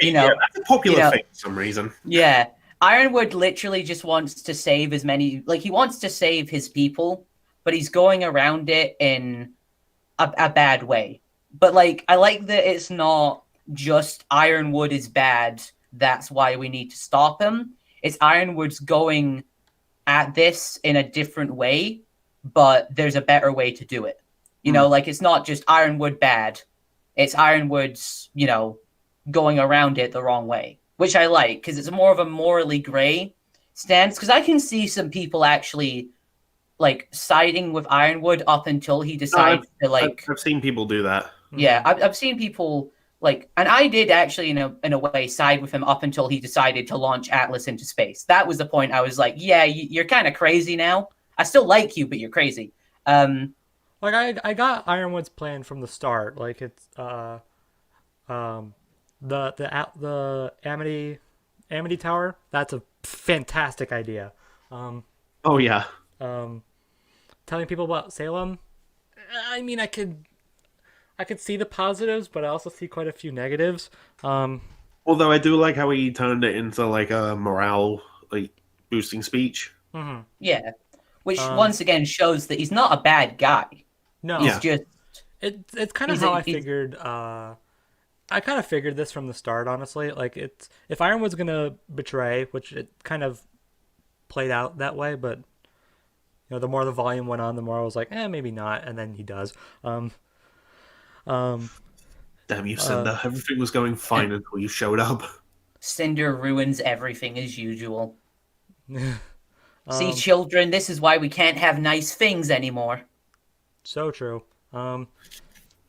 Yeah, that's a popular thing for some reason. Yeah. Ironwood literally just wants to save as many, he wants to save his people, but he's going around it in a bad way. But I like that it's not just Ironwood is bad, that's why we need to stop him. It's Ironwood's going at this in a different way, but there's a better way to do it. It's not just Ironwood bad. It's Ironwood's, going around it the wrong way, which I like because it's more of a morally gray stance. Because I can see some people actually siding with Ironwood up until he decides to I've seen people do that. Yeah, I've seen people and I did actually in a way side with him up until he decided to launch Atlas into space. That was the point I was like, yeah, you're kind of crazy now. I still like you, but you're crazy. I got Ironwood's plan from the start. It's the Amity Tower. That's a fantastic idea. Oh yeah. Telling people about Salem. I mean, I could see the positives, but I also see quite a few negatives. Although I do like how he turned it into a morale boosting speech. Mm-hmm. Yeah, which once again shows that he's not a bad guy. No, he's just it's kind of how I figured. I kind of figured this from the start, honestly. It's if Ironwood's gonna betray, which it kind of played out that way, but the more the volume went on, the more I was like, maybe not, and then he does. Damn you, Cinder! Everything was going fine until you showed up. Cinder ruins everything as usual. See, children, this is why we can't have nice things anymore. So true.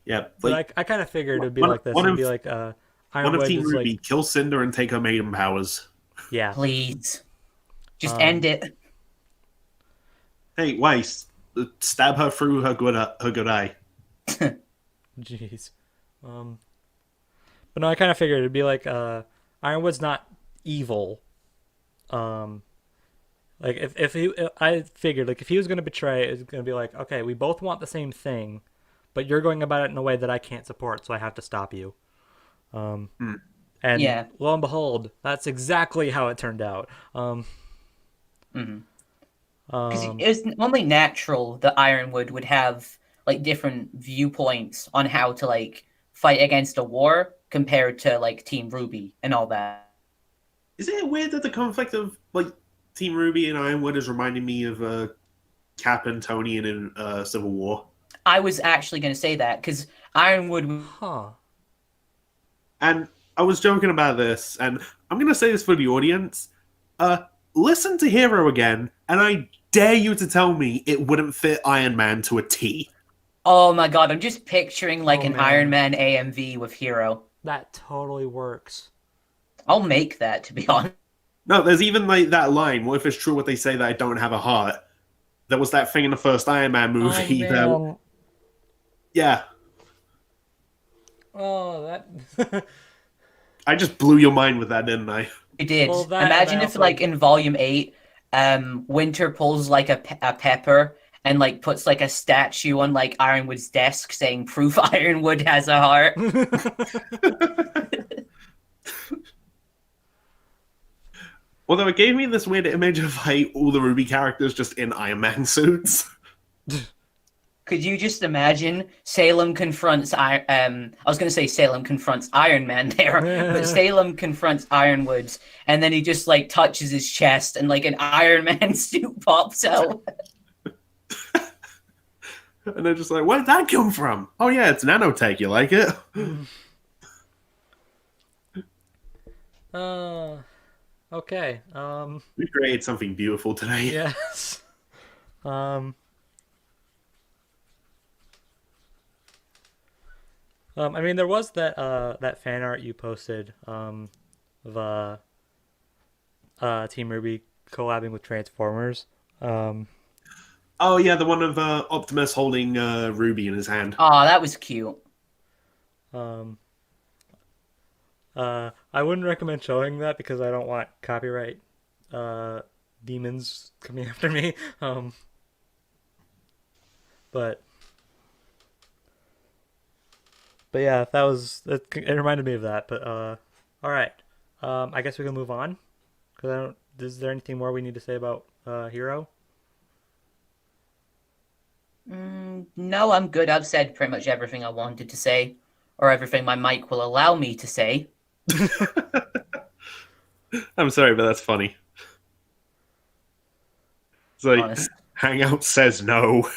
Yeah, but I kind of figured it'd be like this. It'd be like one Ironwood of Team is RWBY, kill Cinder and take her maiden powers. Yeah, please, just end it. Hey, why stab her through her good eye? Jeez. But no, I kind of figured it'd be like Ironwood's not evil. I figured if he was going to betray, it's going to be like, okay, we both want the same thing, but you're going about it in a way that I can't support, so I have to stop you. And Yeah. lo and behold, that's exactly how it turned out. Because it was only natural that Ironwood would have like different viewpoints on how to like fight against a war compared to like Team Ruby and all that. Is it weird that the conflict of like Team Ruby and Ironwood is reminding me of Cap and Tony in Civil War? I was actually going to say that because Ironwood. Huh. And I was joking about this, and I'm going to say this for the audience. Listen to Hero again, and I dare you to tell me it wouldn't fit Iron Man to a T. Oh my god, I'm just picturing like Oh, an man. Iron Man AMV with Hero. That totally works. I'll make that, to be honest. No, there's even like that line. What if it's true what they say that I don't have a heart? There was that thing in the first Iron Man movie. Oh, Yeah. Oh, that. I just blew your mind with that, didn't I? I did. Well, that- Imagine and I if, also- like, in Volume 8, Winter pulls, like, a pepper and, like, puts, like, a statue on, like, Ironwood's desk saying, proof Ironwood has a heart. Although it gave me this weird image of like all the Ruby characters just in Iron Man suits. Could you just imagine Salem confronts I was going to say Salem confronts Iron Man there, but Salem confronts Ironwoods, and then he just like touches his chest, and like an Iron Man suit pops out. And they're just like, where'd that come from? Oh yeah, it's nanotech, you like it? Okay. We created something beautiful today. Yes. I mean, there was that fan art you posted of Team Ruby collabing with Transformers. Oh yeah, the one of Optimus holding Ruby in his hand. Oh, that was cute. I wouldn't recommend showing that because I don't want copyright demons coming after me. But yeah, it reminded me of that. But all right, I guess we can move on because I don't. Is there anything more we need to say about Hero? No, I'm good. I've said pretty much everything I wanted to say, or everything my mic will allow me to say. I'm sorry, but that's funny. It's like, Honest. Hangout says no.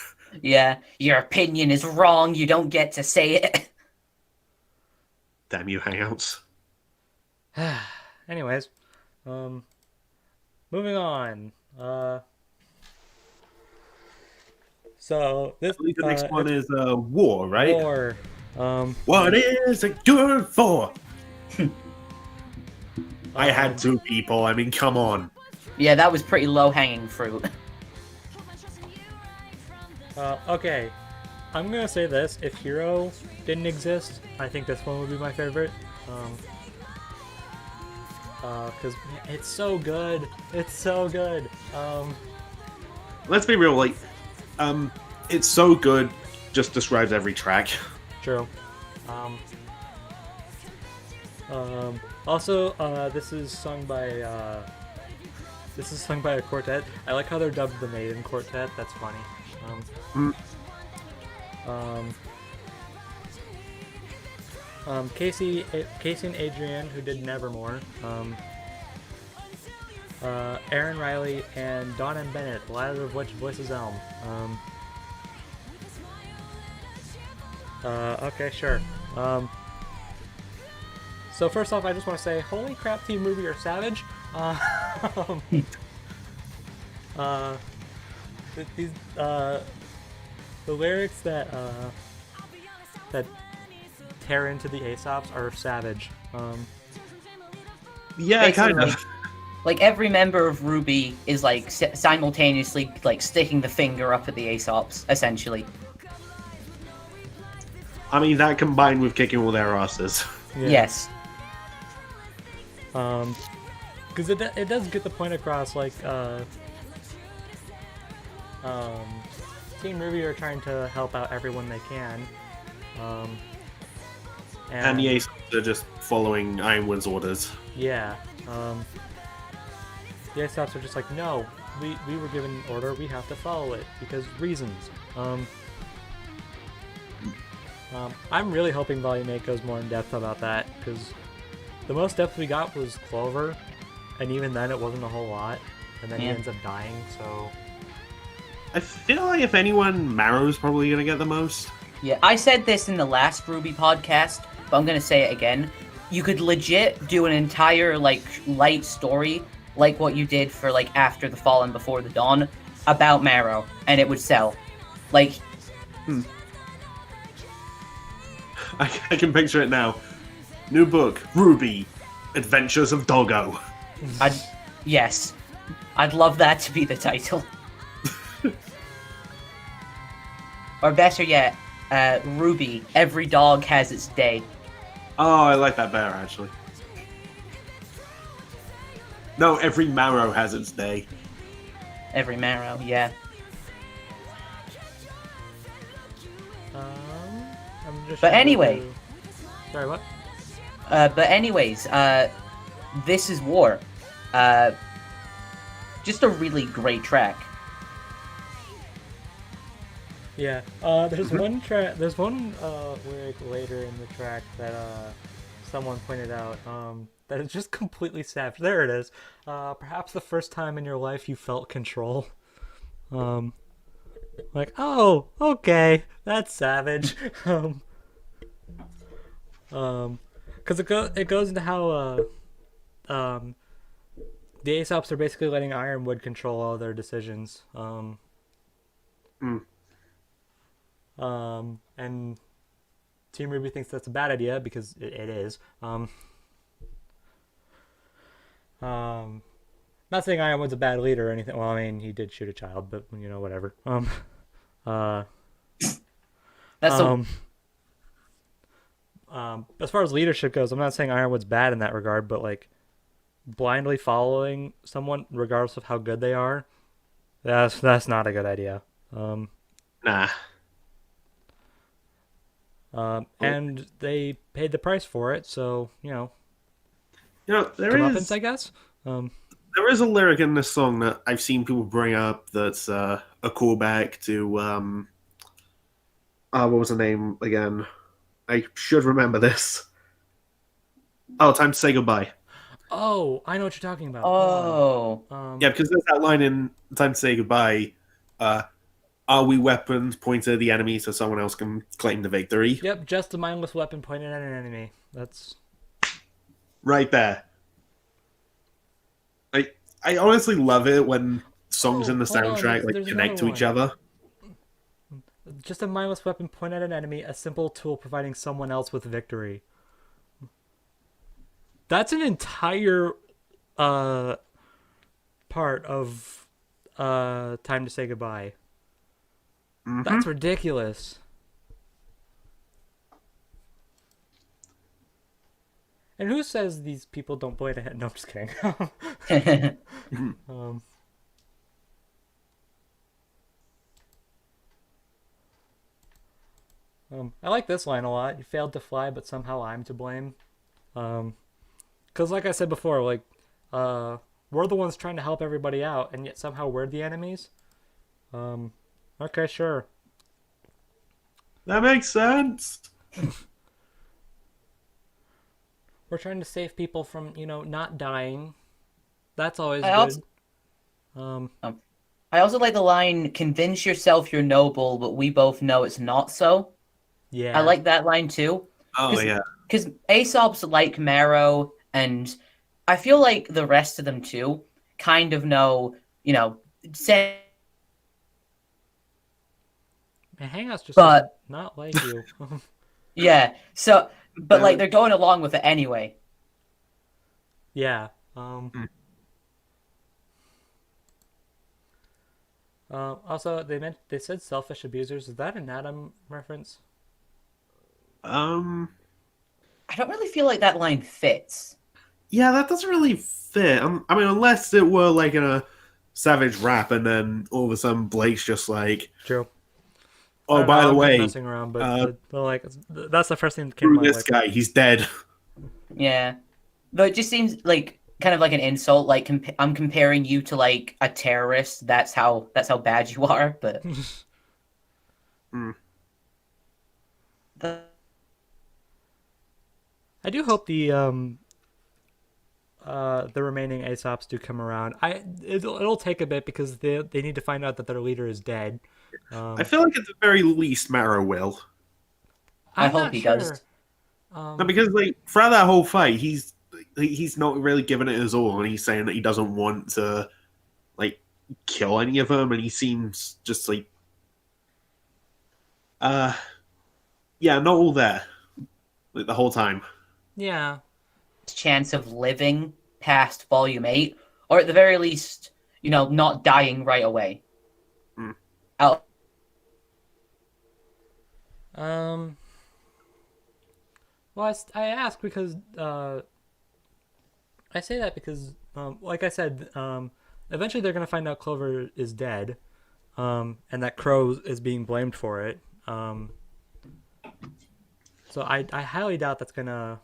Yeah, your opinion is wrong. You don't get to say it. Damn you, Hangouts. Anyways, moving on. So this The next one is War, right? War. What is it good for? I had two people. I mean, come on. Yeah, that was pretty low-hanging fruit. Okay, I'm gonna say this: if Hero didn't exist, I think this one would be my favorite. Because it's so good. It's so good. Let's be real. Like, it's so good. Just describes every track. True. Also, this is sung by a quartet. I like how they're dubbed the Maiden Quartet. That's funny. Casey and Adrian, who did Nevermore. Aaron Riley and Dawn and Bennett, the latter of which voices Elm. Okay, sure. So first off, I just want to say, holy crap, Team Ruby are savage. The lyrics that tear into the Aesops are savage. Yeah, kind Basically, of. like every member of RWBY is like simultaneously like sticking the finger up at the Aesops, essentially. I mean, that combined with kicking all their asses. Yeah. Yes. Because it does get the point across, like, Team Ruby are trying to help out everyone they can. And the Aesop's are just following Ironwood's orders. Yeah. The Aesop's are just like, no, we were given an order, we have to follow it because reasons. I'm really hoping Volume 8 goes more in depth about that, because the most depth we got was Clover, and even then it wasn't a whole lot, and then he ends up dying, so... I feel like if anyone, Marrow's probably going to get the most. Yeah, I said this in the last RWBY podcast, but I'm going to say it again. You could legit do an entire, like, light story, like what you did for, like, After the Fall and Before the Dawn, about Marrow, and it would sell. Like... I can picture it now. New book, RWBY, Adventures of Doggo. Yes. I'd love that to be the title. Or better yet, RWBY, Every Dog Has Its Day. Oh, I like that better, actually. No, every Marrow has its day. Every Marrow, yeah. I'm just But anyway. Sorry, what? But anyways, This Is War. Just a really great track. Yeah. There's one track. There's one lyric later in the track that someone pointed out that is just completely savage. There it is. Perhaps the first time in your life you felt control. Like, oh, okay, that's savage. Because it goes into how the Aesops are basically letting Ironwood control all their decisions. And Team RWBY thinks that's a bad idea because it is. Not saying Ironwood's a bad leader or anything. Well, I mean, he did shoot a child, but you know, whatever. That's as far as leadership goes, I'm not saying Ironwood's bad in that regard, but like blindly following someone, regardless of how good they are, that's not a good idea. Nah. And they paid the price for it, so there there I guess. There is a lyric in this song that I've seen people bring up that's a callback to what was the name again? I should remember this. Oh, Time to Say Goodbye. Oh, I know what you're talking about. Oh. Yeah, because there's that line in Time to Say Goodbye. Are we weapons pointed at the enemy so someone else can claim the victory? Yep, just a mindless weapon pointed at an enemy. That's right there. I honestly love it when songs in the soundtrack there's connect to each one. other. Just a mindless weapon pointed at an enemy, a simple tool providing someone else with victory. That's an entire part of Time to Say Goodbye. Mm-hmm. That's ridiculous. And who says these people don't blade ahead? No, I'm just kidding. I like this line a lot. You failed to fly, but somehow I'm to blame. Because like I said before, like, we're the ones trying to help everybody out, and yet somehow we're the enemies. Okay, sure. That makes sense. We're trying to save people from, not dying. That's always good. I also like the line, "Convince yourself you're noble, but we both know it's not so." Yeah. I like that line too. Oh, yeah. Because Aesop's like Marrow, and I feel like the rest of them too kind of know, say... Man, Hangout's just not like you. Yeah, so... But, like, they're going along with it anyway. Yeah. Also, they said selfish abusers. Is that an Adam reference? I don't really feel like that line fits. Yeah, that doesn't really fit. I mean, unless it were, like, in a Savage rap, and then all of a sudden Blake's just like... True. I Oh, don't know. by the I'm just way, messing around, but uh, like that's the first thing that came to screw mind. this Like, guy. He's dead. Yeah, but it just seems like kind of like an insult. Like I'm comparing you to like a terrorist. That's how bad you are. But Hmm. the, I do hope the remaining Aesops do come around. It'll take a bit because they need to find out that their leader is dead. I feel like at the very least, Mara will. I I'm hope not he sure. does. No, because like throughout that whole fight, he's not really giving it his all, and he's saying that he doesn't want to like kill any of them, and he seems just like uh yeah, not all there like the whole time. Yeah. Chance of living past Volume 8, or at the very least, not dying right away. Hmm. Out. Um. Well, I ask because I say that because like I said, eventually they're gonna find out Clover is dead, and that Crow is being blamed for it. So I highly doubt that's gonna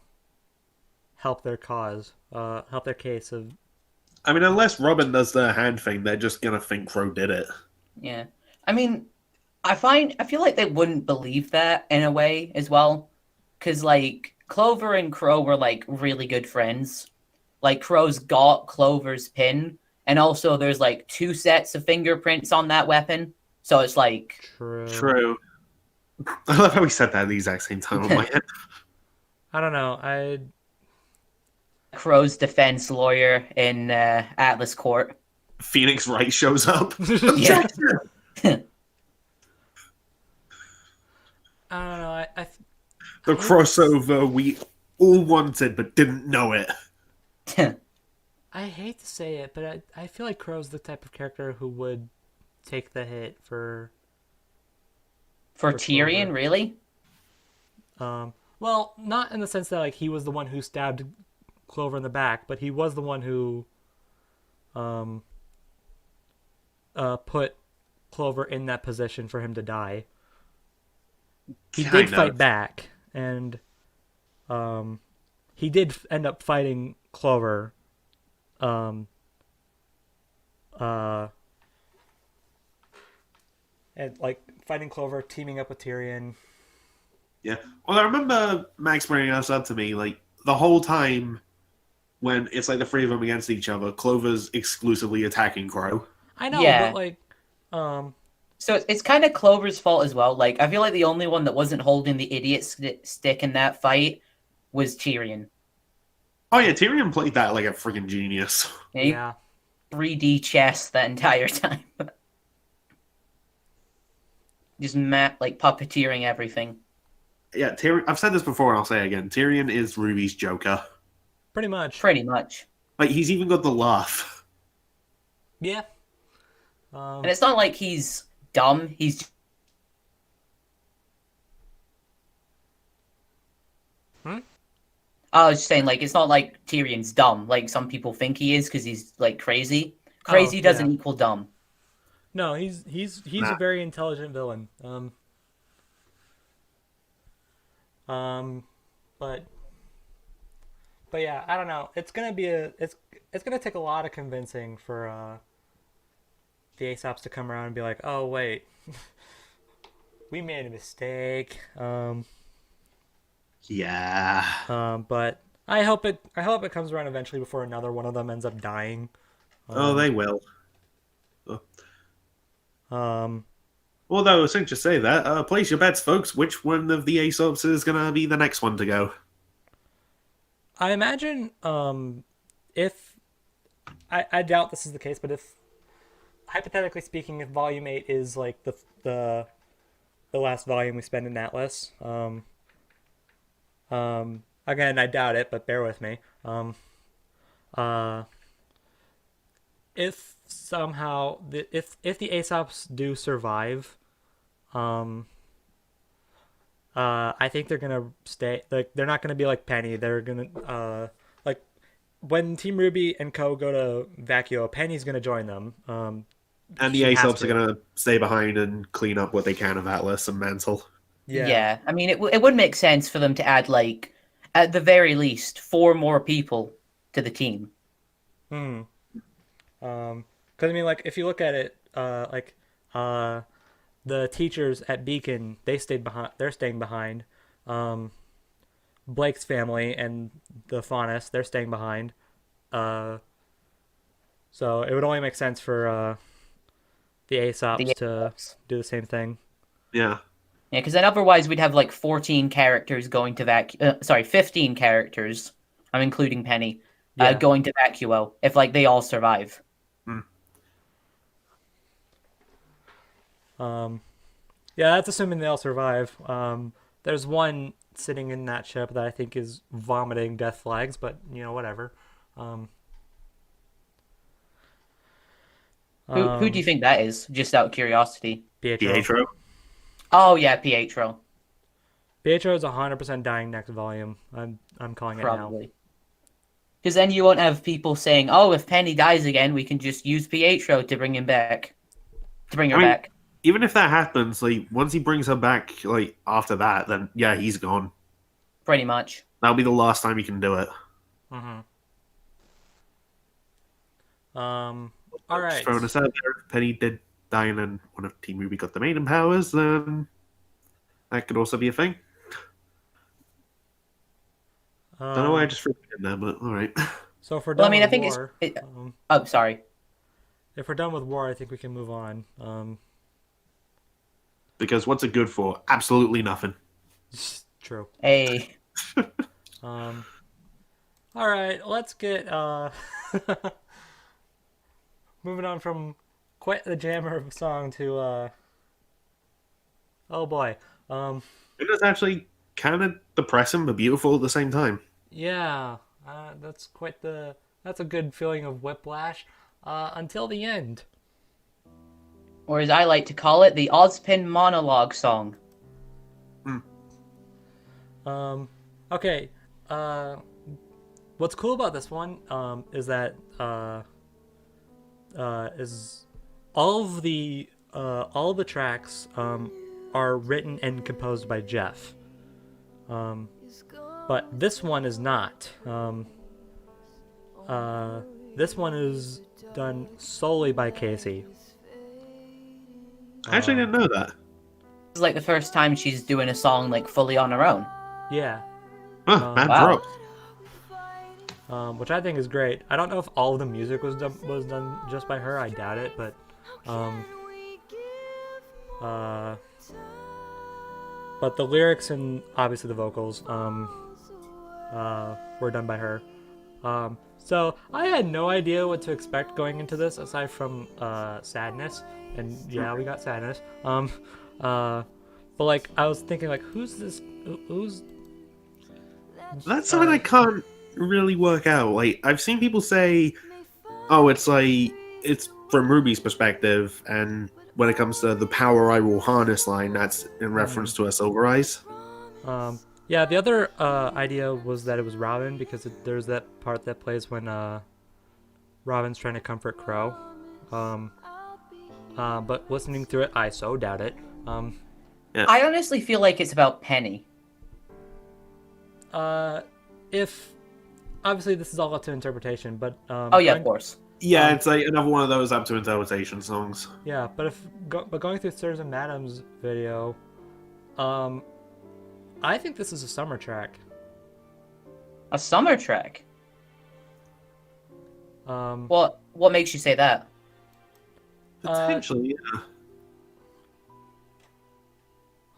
help their cause, help their case of. I mean, unless Robin does the hand thing, they're just gonna think Crow did it. Yeah. I mean, I feel like they wouldn't believe that in a way as well, because like Clover and Crow were like really good friends. Like Crow's got Clover's pin, and also there's like two sets of fingerprints on that weapon, so it's like True. True. I love how we said that at the exact same time on my head. I don't know. I Crow's defense lawyer in Atlas Court. Phoenix Wright shows up. Yeah. I don't know. The crossover we all wanted but didn't know it. I hate to say it, but I feel like Crow's the type of character who would take the hit for Tyrion, Clover. really? Well, not in the sense that like he was the one who stabbed Clover in the back, but he was the one who put Clover in that position for him to die. He did fight back, and he did end up fighting Clover. And like fighting Clover, teaming up with Tyrion. Yeah. Well, I remember Max bringing us up to me like the whole time when it's like the three of them against each other. Clover's exclusively attacking Crow. I know, Yeah. but like, So it's kind of Clover's fault as well. Like, I feel like the only one that wasn't holding the idiot stick in that fight was Tyrion. Oh yeah, Tyrion played that like a freaking genius. He yeah. 3D chess that entire time. Just like puppeteering everything. Yeah, Tyrion. I've said this before, and I'll say it again. Tyrion is Ruby's Joker. Pretty much. Pretty much. Like he's even got the laugh. Yeah. And it's not like he's dumb. He's I was just saying, like, it's not like Tyrion's dumb, like some people think he is, because he's like crazy. Crazy doesn't equal dumb. No, he's Nah. a very intelligent villain. But yeah, I don't know. It's gonna be it's gonna take a lot of convincing for the Aesops to come around and be like, oh wait, we made a mistake. Yeah. But I hope it comes around eventually before another one of them ends up dying. Oh, they will. Um, Although, since you say that, place your bets, folks. Which one of the Aesops is going to be the next one to go? I imagine if I doubt this is the case, but if hypothetically speaking, if Volume 8 is like the last volume we spend in Atlas, again I doubt it, but bear with me. If somehow if the Aesops do survive, I think they're gonna stay. Like they're not gonna be like Penny. They're gonna like when Team RWBY and Co go to Vacuo, Penny's gonna join them. And the she has Aesop's to. are going to stay behind and clean up what they can of Atlas and Mental. Yeah. I mean, it would make sense for them to add, like, at the very least, 4 more people to the team. Because I mean, like, if you look at it, the teachers at Beacon, they stayed behind. They're staying behind. Blake's family and the Faunus, they're staying behind. So it would only make sense for the Aesops to do the same thing. Yeah. Yeah, because then otherwise we'd have like 14 characters going to 15 characters. I'm including Penny. Going to Vacuo if like they all survive. Yeah, that's assuming they all survive. There's one sitting in that ship that I think is vomiting death flags, but whatever. Who do you think that is? Just out of curiosity. Pietro. Oh yeah, Pietro. Pietro is 100% dying next volume. I'm calling it now. Probably. Because then you won't have people saying, "Oh, if Penny dies again, we can just use Pietro to bring him back, to bring her back." Even if that happens, like once he brings her back, like after that, then yeah, he's gone. Pretty much. That'll be the last time he can do it. All right. Just throwing us out there. If Penny did die and then one of Team RWBY got the maiden powers, then that could also be a thing. Don't know why I just freaked in there, but all right. So if we're done with I think war, oh, sorry. If we're done with war, I think we can move on. Because what's it good for? Absolutely nothing. True. Hey. All right, let's get moving on from quite the jammer of a song to oh boy. It is actually kind of depressing but beautiful at the same time. Yeah, that's a good feeling of whiplash until the end. Or as I like to call it, the Ozpin Monologue song. Okay. What's cool about this one is that is all of the tracks are written and composed by Jeff. But this one is not. This one is done solely by Casey. I actually didn't know that. It's like the first time she's doing a song like fully on her own. Yeah. Mad wow. Which I think is great. I don't know if all of the music was done just by her. I doubt it, but but the lyrics and obviously the vocals were done by her. So I had no idea what to expect going into this aside from sadness, and yeah, we got sadness. But like I was thinking, like, who's this? Who's That's something I can't really work out. Like I've seen people say, "Oh, it's like it's from RWBY's perspective," and when it comes to the "Power I Will Harness" line, that's in reference to her Silver Eyes. Yeah, the other idea was that it was Robin because there's that part that plays when Robin's trying to comfort Crow. But listening through it, I so doubt it. Yeah. I honestly feel like it's about Penny. If obviously this is all up to interpretation, but oh yeah, of course. Yeah, it's like another one of those up to interpretation songs. Yeah, but going through Sirs and Madam's video, I think this is a summer track. A summer track? What makes you say that? Potentially, yeah.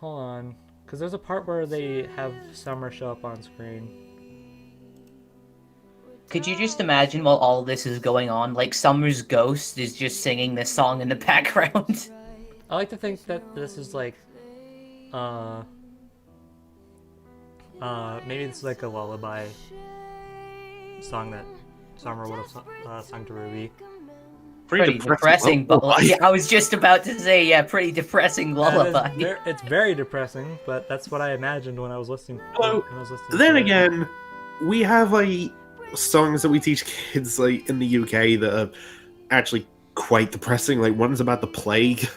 Hold on, because there's a part where they have Summer show up on screen. Could you just imagine while all this is going on, like Summer's ghost is just singing this song in the background? I like to think that this is like, maybe this is like a lullaby song that Summer would have sung to RWBY. Pretty depressing, but yeah, I was just about to say, yeah, pretty depressing lullaby. It's very depressing, but that's what I imagined when I was listening. Then again, we have like songs that we teach kids like in the UK that are actually quite depressing. Like one's about the plague.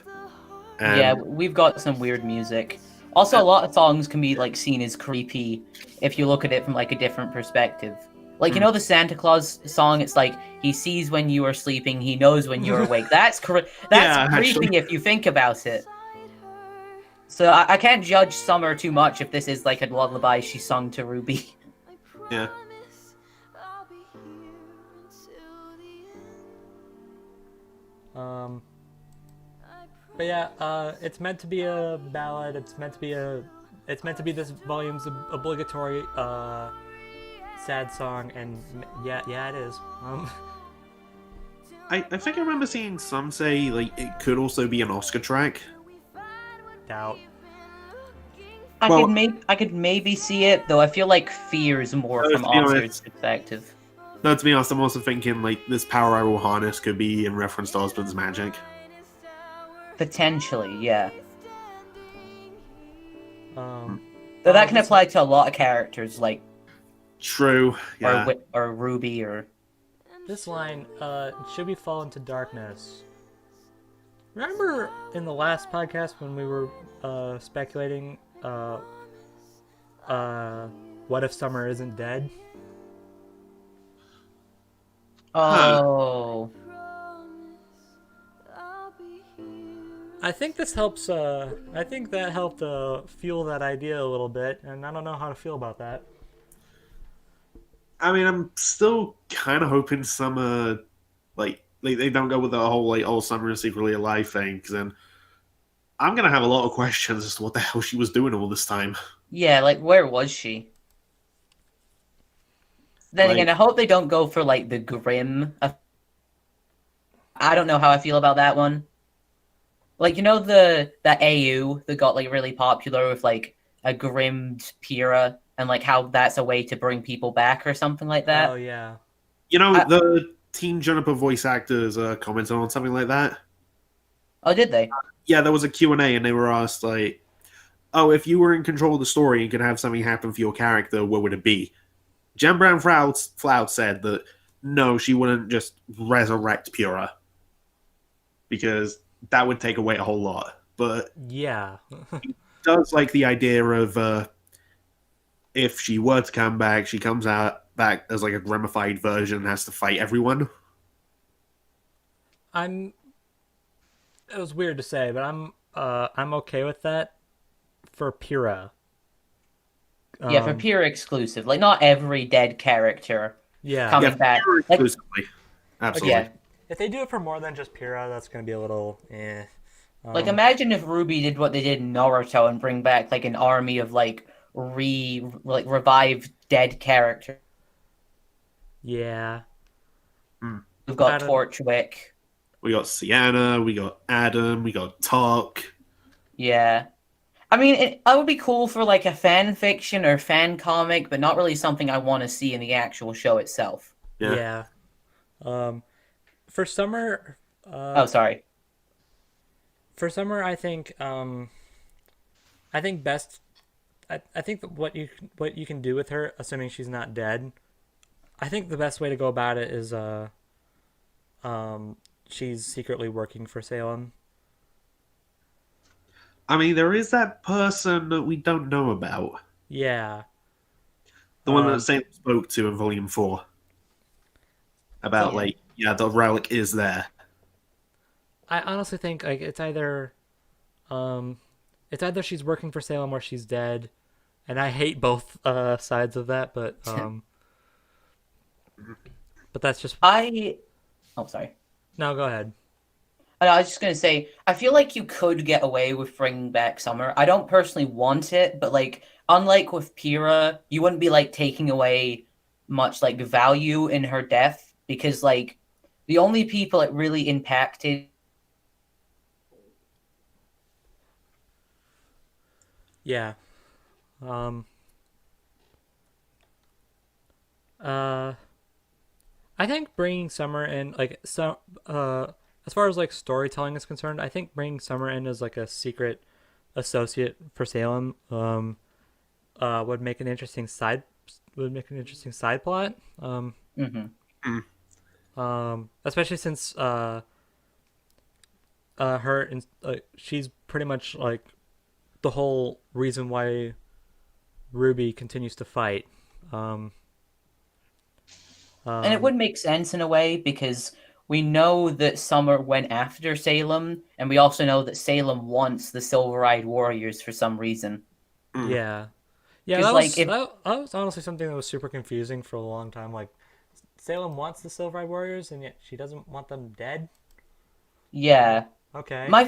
And Yeah, we've got some weird music. Also, a lot of songs can be like seen as creepy if you look at it from like a different perspective. Like you know the Santa Claus song. It's like he sees when you are sleeping, he knows when you're awake. That's Yeah, creepy actually. if you think about it. So I can't judge Summer too much if this is like a lullaby she sung to Ruby. Yeah. But yeah, it's meant to be a ballad. It's meant to be this volume's obligatory sad song, and yeah, it is. I think I remember seeing some say like it could also be an Oscar track. Doubt. I could maybe see it, though I feel like Fear is more To from be Oscar's honest- perspective. No, to be honest, I'm also thinking like this power I will harness could be in reference to Ozpin's magic. Potentially, yeah. Um, Though that can apply to a lot of characters, like True. Yeah. or Ruby or This line, should we fall into darkness? Remember in the last podcast when we were speculating, what if Summer isn't dead? oh. I think this helps. I think that helped fuel that idea a little bit, and I don't know how to feel about that. I mean, I'm still kind of hoping Summer, like they don't go with the whole like "oh, Summer is secretly alive" thing, because then I'm gonna have a lot of questions as to what the hell she was doing all this time. Yeah, like where was she? Then Like- again, I hope they don't go for like the grim. I don't know how I feel about that one. Like you know that AU that got like really popular with like a grimmed Pyrrha and like how that's a way to bring people back or something like that. Oh yeah. You know, the Team Juniper voice actors commented on something like that. Oh, did they? Yeah, there was a Q&A and they were asked like, "Oh, if you were in control of the story and could have something happen for your character, what would it be?" Jen Brown Flout said that no, she wouldn't just resurrect Pyrrha because that would take away a whole lot. But Yeah. does like the idea of if she were to come back, she comes out back as like a grimified version and has to fight everyone. It was weird to say, but I'm okay with that for Pyrrha. Yeah, for Pyrrha exclusive. Like not every dead character Yeah. coming back. Pyrrha Like, exclusively. Absolutely. yeah. If they do it for more than just Pyrrha, that's gonna be a little Like imagine if Ruby did what they did in Naruto and bring back like an army of like revived dead characters. Yeah. We've got Adam. Torchwick. We got Sienna, we got Adam, we got Talk. Yeah. I mean, that would be cool for like a fan fiction or fan comic, but not really something I want to see in the actual show itself. Yeah. For Summer Oh, sorry. for Summer I think best I think that what you can do with her, assuming she's not dead, I think the best way to go about it is she's secretly working for Salem. I mean, there is that person that we don't know about. Yeah. The one that Salem spoke to in Volume 4. About, the relic is there. I honestly think like it's either she's working for Salem or she's dead, and I hate both sides of that, but that's just Oh, sorry. no. Go ahead. I was just gonna say, I feel like you could get away with bringing back Summer. I don't personally want it, but like, unlike with Pyrrha, you wouldn't be like taking away much like value in her death because like the only people it really impacted. Yeah. I think bringing Summer in, like, as far as like storytelling is concerned, I think bringing Summer in as like a secret associate for Salem, would make an interesting side plot. Mm-hmm. Especially since she's pretty much like the whole reason why RWBY continues to fight. Um, And it would make sense in a way because we know that Summer went after Salem, and we also know that Salem wants the Silver-Eyed Warriors for some reason. yeah, yeah. Because, That like, was if that was honestly something that was super confusing for a long time. Like Salem wants the Silver-Eyed Warriors, and yet she doesn't want them dead. yeah, Okay. my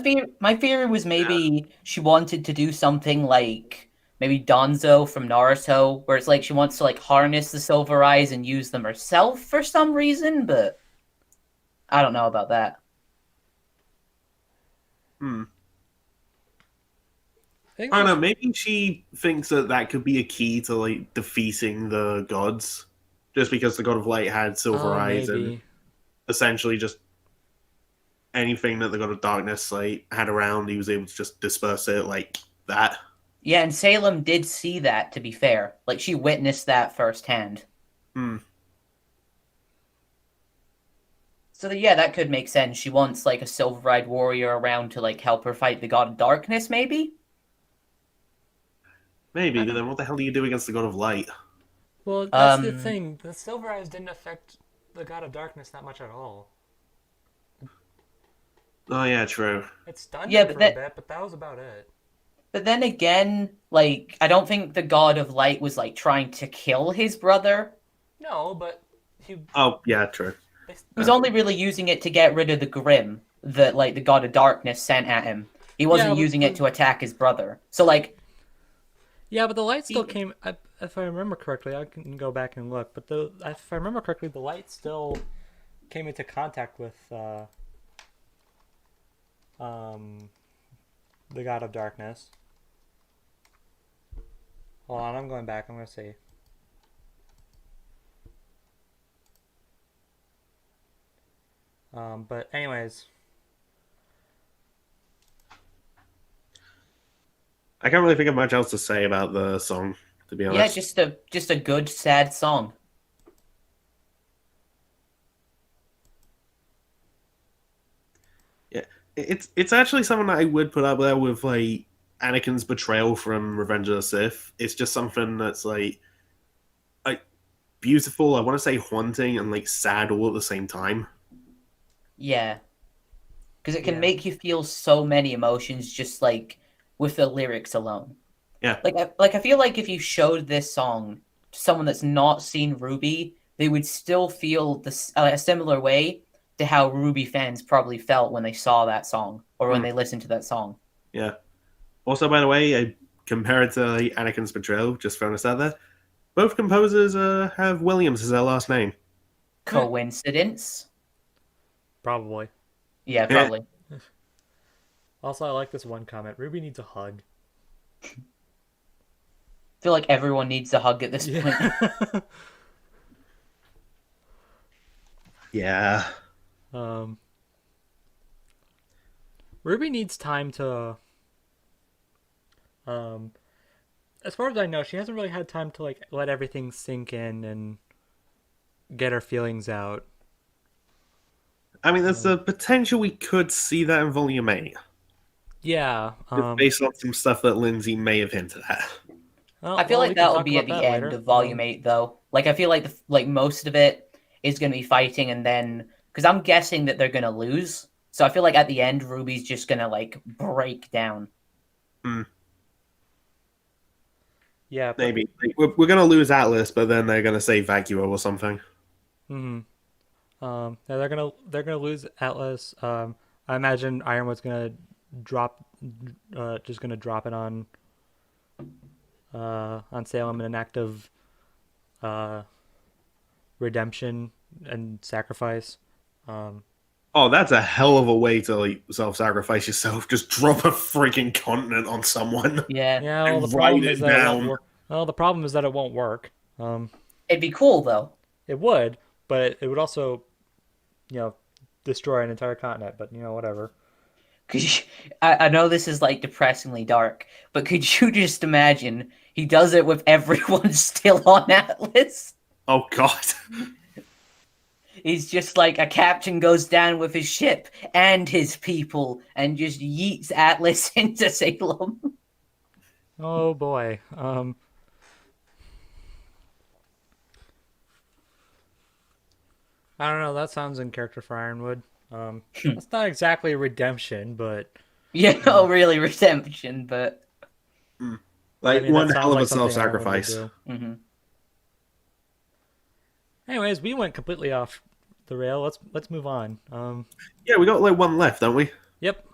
theory was maybe she wanted to do something like maybe Danzo from Naruto, where it's like she wants to like harness the Silver Eyes and use them herself for some reason, but I don't know about that. Hmm. I think I don't that's- know. Maybe she thinks that could be a key to like defeating the gods, just because the god of light had silver eyes, and maybe. essentially just anything that the god of darkness like had around, he was able to just disperse it like that. Yeah, and Salem did see that, to be fair. Like, she witnessed that firsthand. Hmm. So, yeah, that could make sense. She wants, like, a silver-eyed warrior around to, like, help her fight the god of darkness, maybe? Maybe, but then what the hell do you do against the god of light? Well, that's the Um, thing. The Silver Eyes didn't affect the God of Darkness that much at all. Oh yeah, true. It stunned Yeah, him but for a that bit, but that was about it. But then again, like, I don't think the God of Light was, like, trying to kill his brother. No, but Oh yeah, true. they, He was only really using it to get rid of the Grim that, like, the God of Darkness sent at him. He wasn't Yeah, using it to attack his brother. So, like, yeah, but the light still He- came. If I remember correctly, I can go back and look. But if I remember correctly, the light still came into contact with um, the God of Darkness. Hold on, I'm going back. I'm gonna see. But anyways, I can't really think of much else to say about the song, to be yeah, honest. just a good, sad song. Yeah, it's actually something that I would put up there with like Anakin's betrayal from Revenge of the Sith. It's just something that's like beautiful. I want to say haunting and like sad all at the same time. Yeah. Because it can Yeah. make you feel so many emotions just, like, with the lyrics alone. Yeah. I feel like if you showed this song to someone that's not seen RWBY, they would still feel a similar way to how RWBY fans probably felt when they saw that song or when they listened to that song. Yeah. Also, by the way, I compare it to like, Anakin's betrayal. Just throwing this out there. Both composers have Williams as their last name. Coincidence? probably. Yeah, probably. Also, I like this one comment. Ruby needs a hug. I feel like everyone needs a hug at this point. Yeah. Yeah. Ruby needs time to. As far as I know, she hasn't really had time to like let everything sink in and get her feelings out. I mean, there's the potential we could see that in Volume 8. Yeah. Just based on some stuff that Lindsay may have hinted at. Well, I feel we like can that will talk be at about the that end later. of Volume 8, though. Like, I feel like most of it is going to be fighting, and then because I'm guessing that they're going to lose, so I feel like at the end, Ruby's just going to like break down. Yeah. But, Maybe. Like, we're going to lose Atlas, but then they're going to say Vacuo or something. yeah, they're gonna lose Atlas. I imagine Ironwood's gonna drop, just gonna drop it on Salem in an act of redemption and sacrifice. Oh, that's a hell of a way to like self-sacrifice yourself. Just drop a freaking continent on someone. Yeah. Yeah. Well, the And problem write is it that it down. won't work. Well, the problem is that it won't work. It'd be cool, though. It would, but it would also, destroy an entire continent. But whatever. I know this is like depressingly dark, but could you just imagine he does it with everyone still on Atlas? Oh god. He's just like a captain goes down with his ship and his people and just yeets Atlas into Salem. Oh boy. I don't know. That sounds in character for Ironwood. That's not exactly redemption, but Yeah, no, really redemption, but Like I mean, one that hell sounds of a like something Ironwood would self-sacrifice. do. mm-hmm. Anyways, we went completely off the rail. Let's move on. Yeah, we got like one left, don't we? Yep.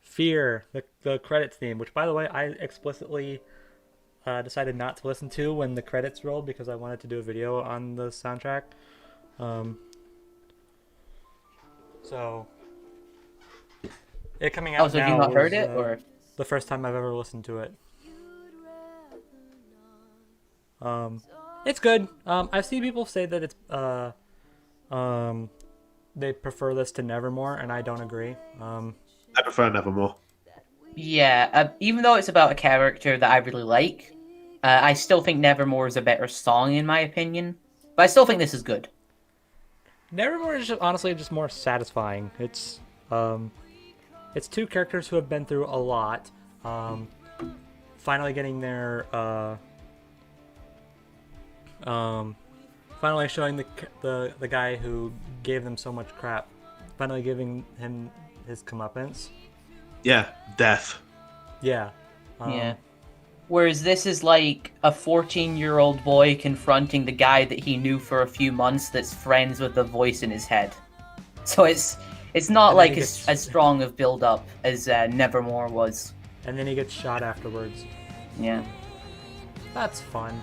Fear, the credits theme, which by the way I explicitly decided not to listen to when the credits rolled because I wanted to do a video on the soundtrack. So it coming out Oh, so now have you not heard was, it, or? the first time I've ever listened to it. It's good. I've seen people say that it's they prefer this to Nevermore, and I don't agree. I prefer Nevermore. Yeah, even though it's about a character that I really like, I still think Nevermore is a better song in my opinion. But I still think this is good. Nevermore is just, honestly just more satisfying. It's two characters who have been through a lot, finally getting their finally showing the guy who gave them so much crap, finally giving him his comeuppance. Yeah, death. Yeah. Yeah. Whereas this is like a 14-year-old boy confronting the guy that he knew for a few months that's friends with the voice in his head. So it's not And then like he gets- as strong of build-up as Nevermore was. And then he gets shot afterwards. Yeah. That's fun.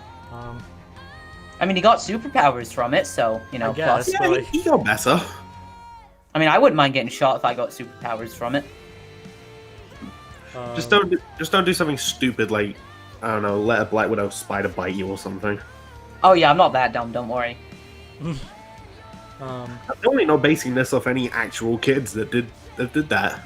I mean, he got superpowers from it, so, you know, I guess. plus... Yeah, Really? he got better. I mean, I wouldn't mind getting shot if I got superpowers from it. Just don't do something stupid like, I don't know, let a Black Widow spider bite you or something. Oh yeah, I'm not that dumb, don't worry. I'm only not basing this off any actual kids that did that.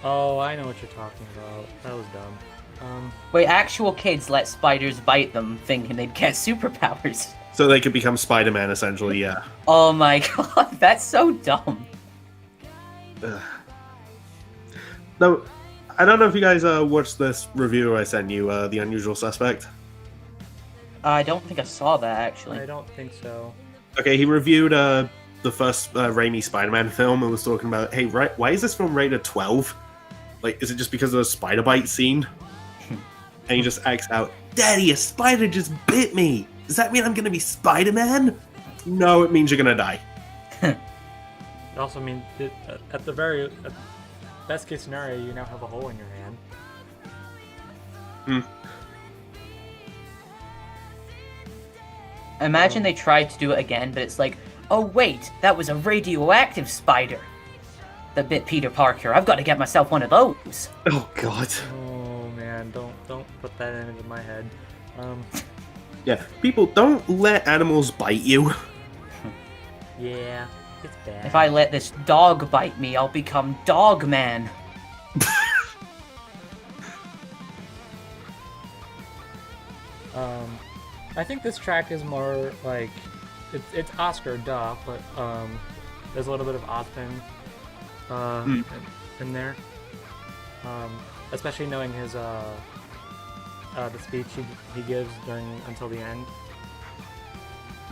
Oh, I know what you're talking about. That was dumb. Wait, actual kids let spiders bite them thinking they'd get superpowers. So they could become Spider-Man, essentially, yeah. Oh my god, that's so dumb. No, I don't know if you guys watched this review I sent you, The Unusual Suspect. I don't think I saw that, actually. I don't think so. Okay, he reviewed the first Raimi Spider-Man film and was talking about, hey, right, why is this film rated 12? Like, is it just because of the spider bite scene? And he just acts out, Daddy, a spider just bit me! Does that mean I'm gonna be Spider-Man? No, it means you're gonna die. It also means that at best case scenario, you now have a hole in your hand. Imagine they tried to do it again, but it's like, oh wait, that was a radioactive spider that bit Peter Parker. I've got to get myself one of those. Oh, God. Oh man, don't put that image in my head. Yeah, people, don't let animals bite you. Yeah, it's bad. If I let this dog bite me, I'll become Dog Man. I think this track is more like it's Oscar, duh, but there's a little bit of Ozpin in there, especially knowing his the speech he gives until the end.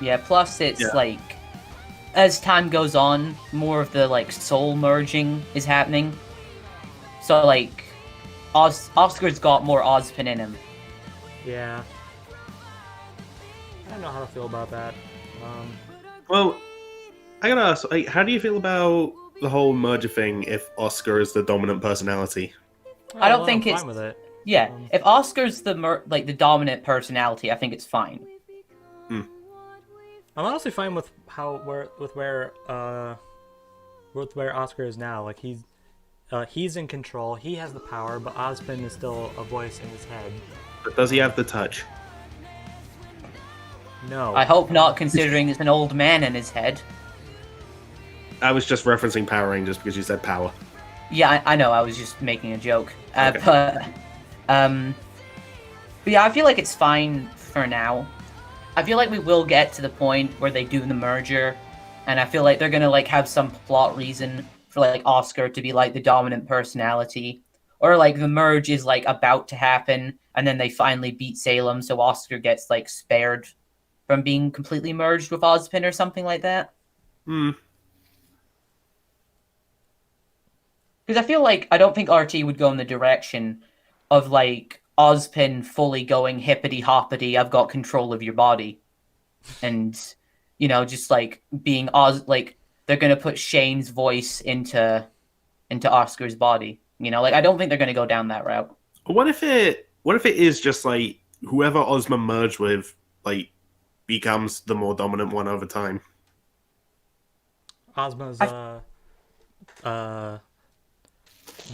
Yeah, plus it's Yeah. like, as time goes on, more of the like soul merging is happening. So like, Oscar's got more Ozpin in him. Yeah, I don't know how to feel about that. Well, I gotta ask, like, how do you feel about the whole merger thing if Oscar is the dominant personality? I don't well, think I'm it's- fine with it. Yeah, if Oscar's the the dominant personality, I think it's fine. I'm honestly fine with where Oscar is now. Like he's in control. He has the power, but Ozpin is still a voice in his head. But does he have the touch? No. I hope not, considering it's an old man in his head. I was just referencing Power Rangers because you said power. Yeah, I know, I was just making a joke. Okay. But yeah, I feel like it's fine for now. I feel like we will get to the point where they do the merger, and I feel like they're gonna like have some plot reason for like Oscar to be like the dominant personality, or like the merge is like about to happen, and then they finally beat Salem, so Oscar gets like spared from being completely merged with Ozpin or something like that. Hmm. Because I feel like I don't think RT would go in the direction of like Ozpin fully going hippity hoppity, I've got control of your body, and just like being like they're gonna put Shane's voice into Oscar's body. Like I don't think they're gonna go down that route. What if it is just like whoever Ozma merged with, like, becomes the more dominant one over time? Ozma's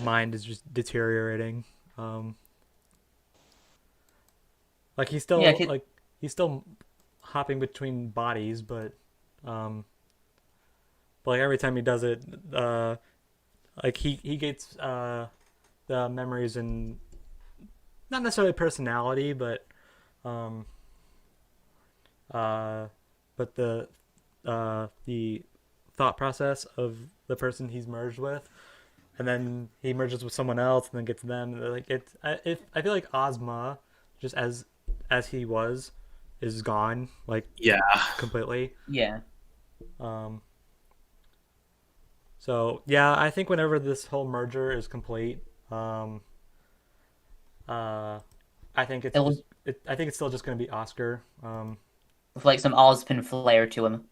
mind is just deteriorating. Like he's still he's still hopping between bodies, but like every time he does it, like he gets the memories and not necessarily personality, but the thought process of the person he's merged with, and then he merges with someone else and then gets them. Like I feel like Ozma, just as he was, is gone, like, Yeah. completely. Yeah. So yeah, I think whenever this whole merger is complete, I think I think it's still just going to be Oscar. With like some Ozpin flair to him.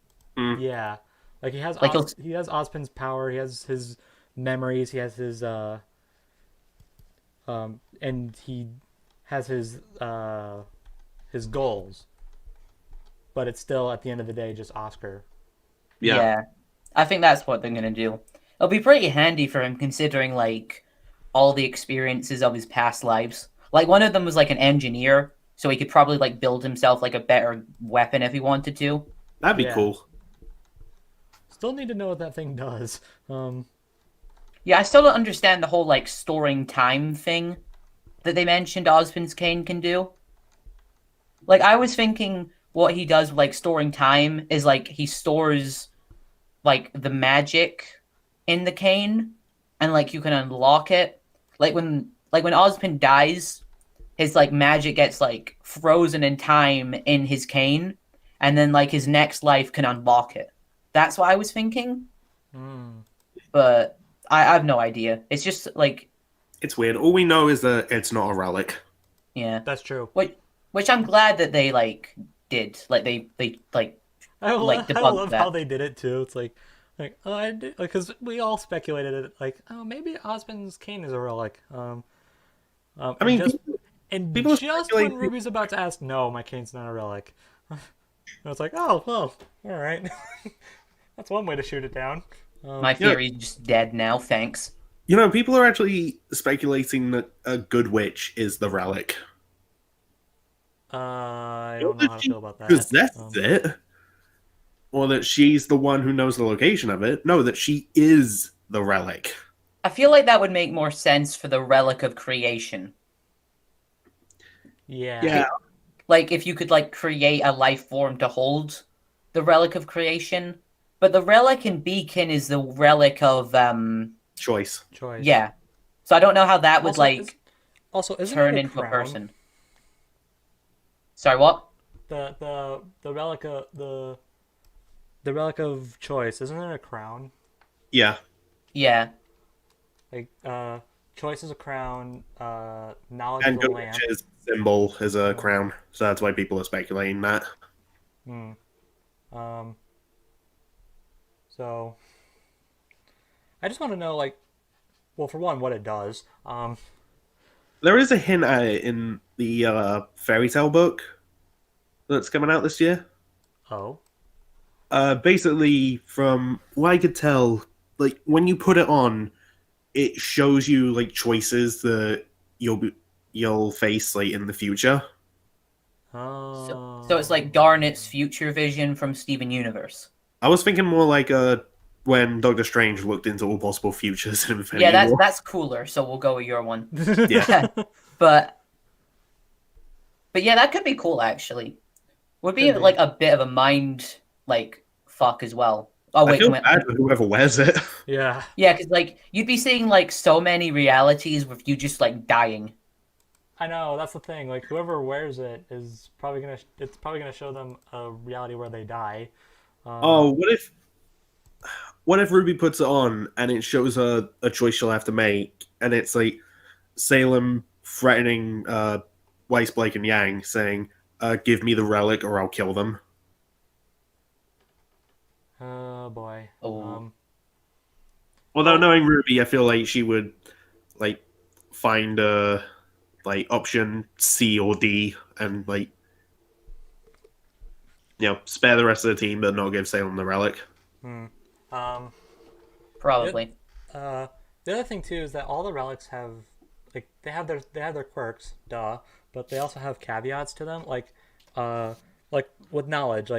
Yeah, like he has Like he has Ozpin's power. He has his memories. He has his and he has his goals. But it's still at the end of the day just Oscar. Yeah. I think that's what they're gonna do. It'll be pretty handy for him considering like all the experiences of his past lives. Like one of them was like an engineer, so he could probably like build himself like a better weapon if he wanted to. That'd be Yeah. cool. Still need to know what that thing does. Yeah, I still don't understand the whole like storing time thing that they mentioned Ozpin's cane can do. Like I was thinking what he does with like storing time is like he stores like the magic in the cane and like you can unlock it. Like when Ozpin dies, his like magic gets like frozen in time in his cane, and then like his next life can unlock it. That's what I was thinking. But I have no idea. It's just like It's weird. All we know is that it's not a relic. yeah. That's true. Which I'm glad that they like did. Like they like I debunked love that. how they did it too. It's like oh, I did, because we all speculated it, like, oh, maybe Ozpin's cane is a relic. I mean, people just speculate- when Ruby's about to ask, no, my cane's not a relic. And it's like, oh, well, all right. That's one way to shoot it down. My theory is just dead now. Thanks. People are actually speculating that a good witch is the relic. I don't know how to feel about that. Possesses it. Or that she's the one who knows the location of it. No, that she is the relic. I feel like that would make more sense for the relic of creation. Yeah. Like if you could like create a life form to hold the relic of creation, but the relic in Beacon is the relic of Choice. Yeah. So I don't know how that would isn't turn it a into a crown? person. Sorry, what? The relic of the relic of choice, isn't it a crown? Yeah. Yeah. Like choice is a crown, knowledge And is a good lamp. witch's symbol is a crown. So that's why people are speculating that. So I just want to know, like, well, for one, what it does. There is a hint at it in the fairy tale book that's coming out this year. Oh. Basically, from what I could tell, like when you put it on, it shows you like choices that you'll face like in the future. Oh. So it's like Garnet's future vision from Steven Universe. I was thinking more like when Doctor Strange looked into all possible futures in Infinity Yeah, War. that's cooler. So we'll go with your one. Yeah. But yeah, that could be cool actually. Would be Could be. like a bit of a mind like fuck as well. Oh I wait, feel bad for whoever wears it. Yeah. yeah, because like you'd be seeing like so many realities with you just like dying. I know, that's the thing. Like whoever wears it is probably gonna it's probably gonna show them a reality where they die. Oh, what if Ruby puts it on and it shows her a choice she'll have to make, and it's like Salem threatening Weiss, Blake, and Yang, saying, "Give me the relic, or I'll kill them." Oh boy. Oh. Although knowing Ruby, I feel like she would like find like option C or D and like spare the rest of the team, but not give Salem the relic. Um Probably. the other thing too is that all the relics have like they have their quirks, duh, but they also have caveats to them, like with knowledge,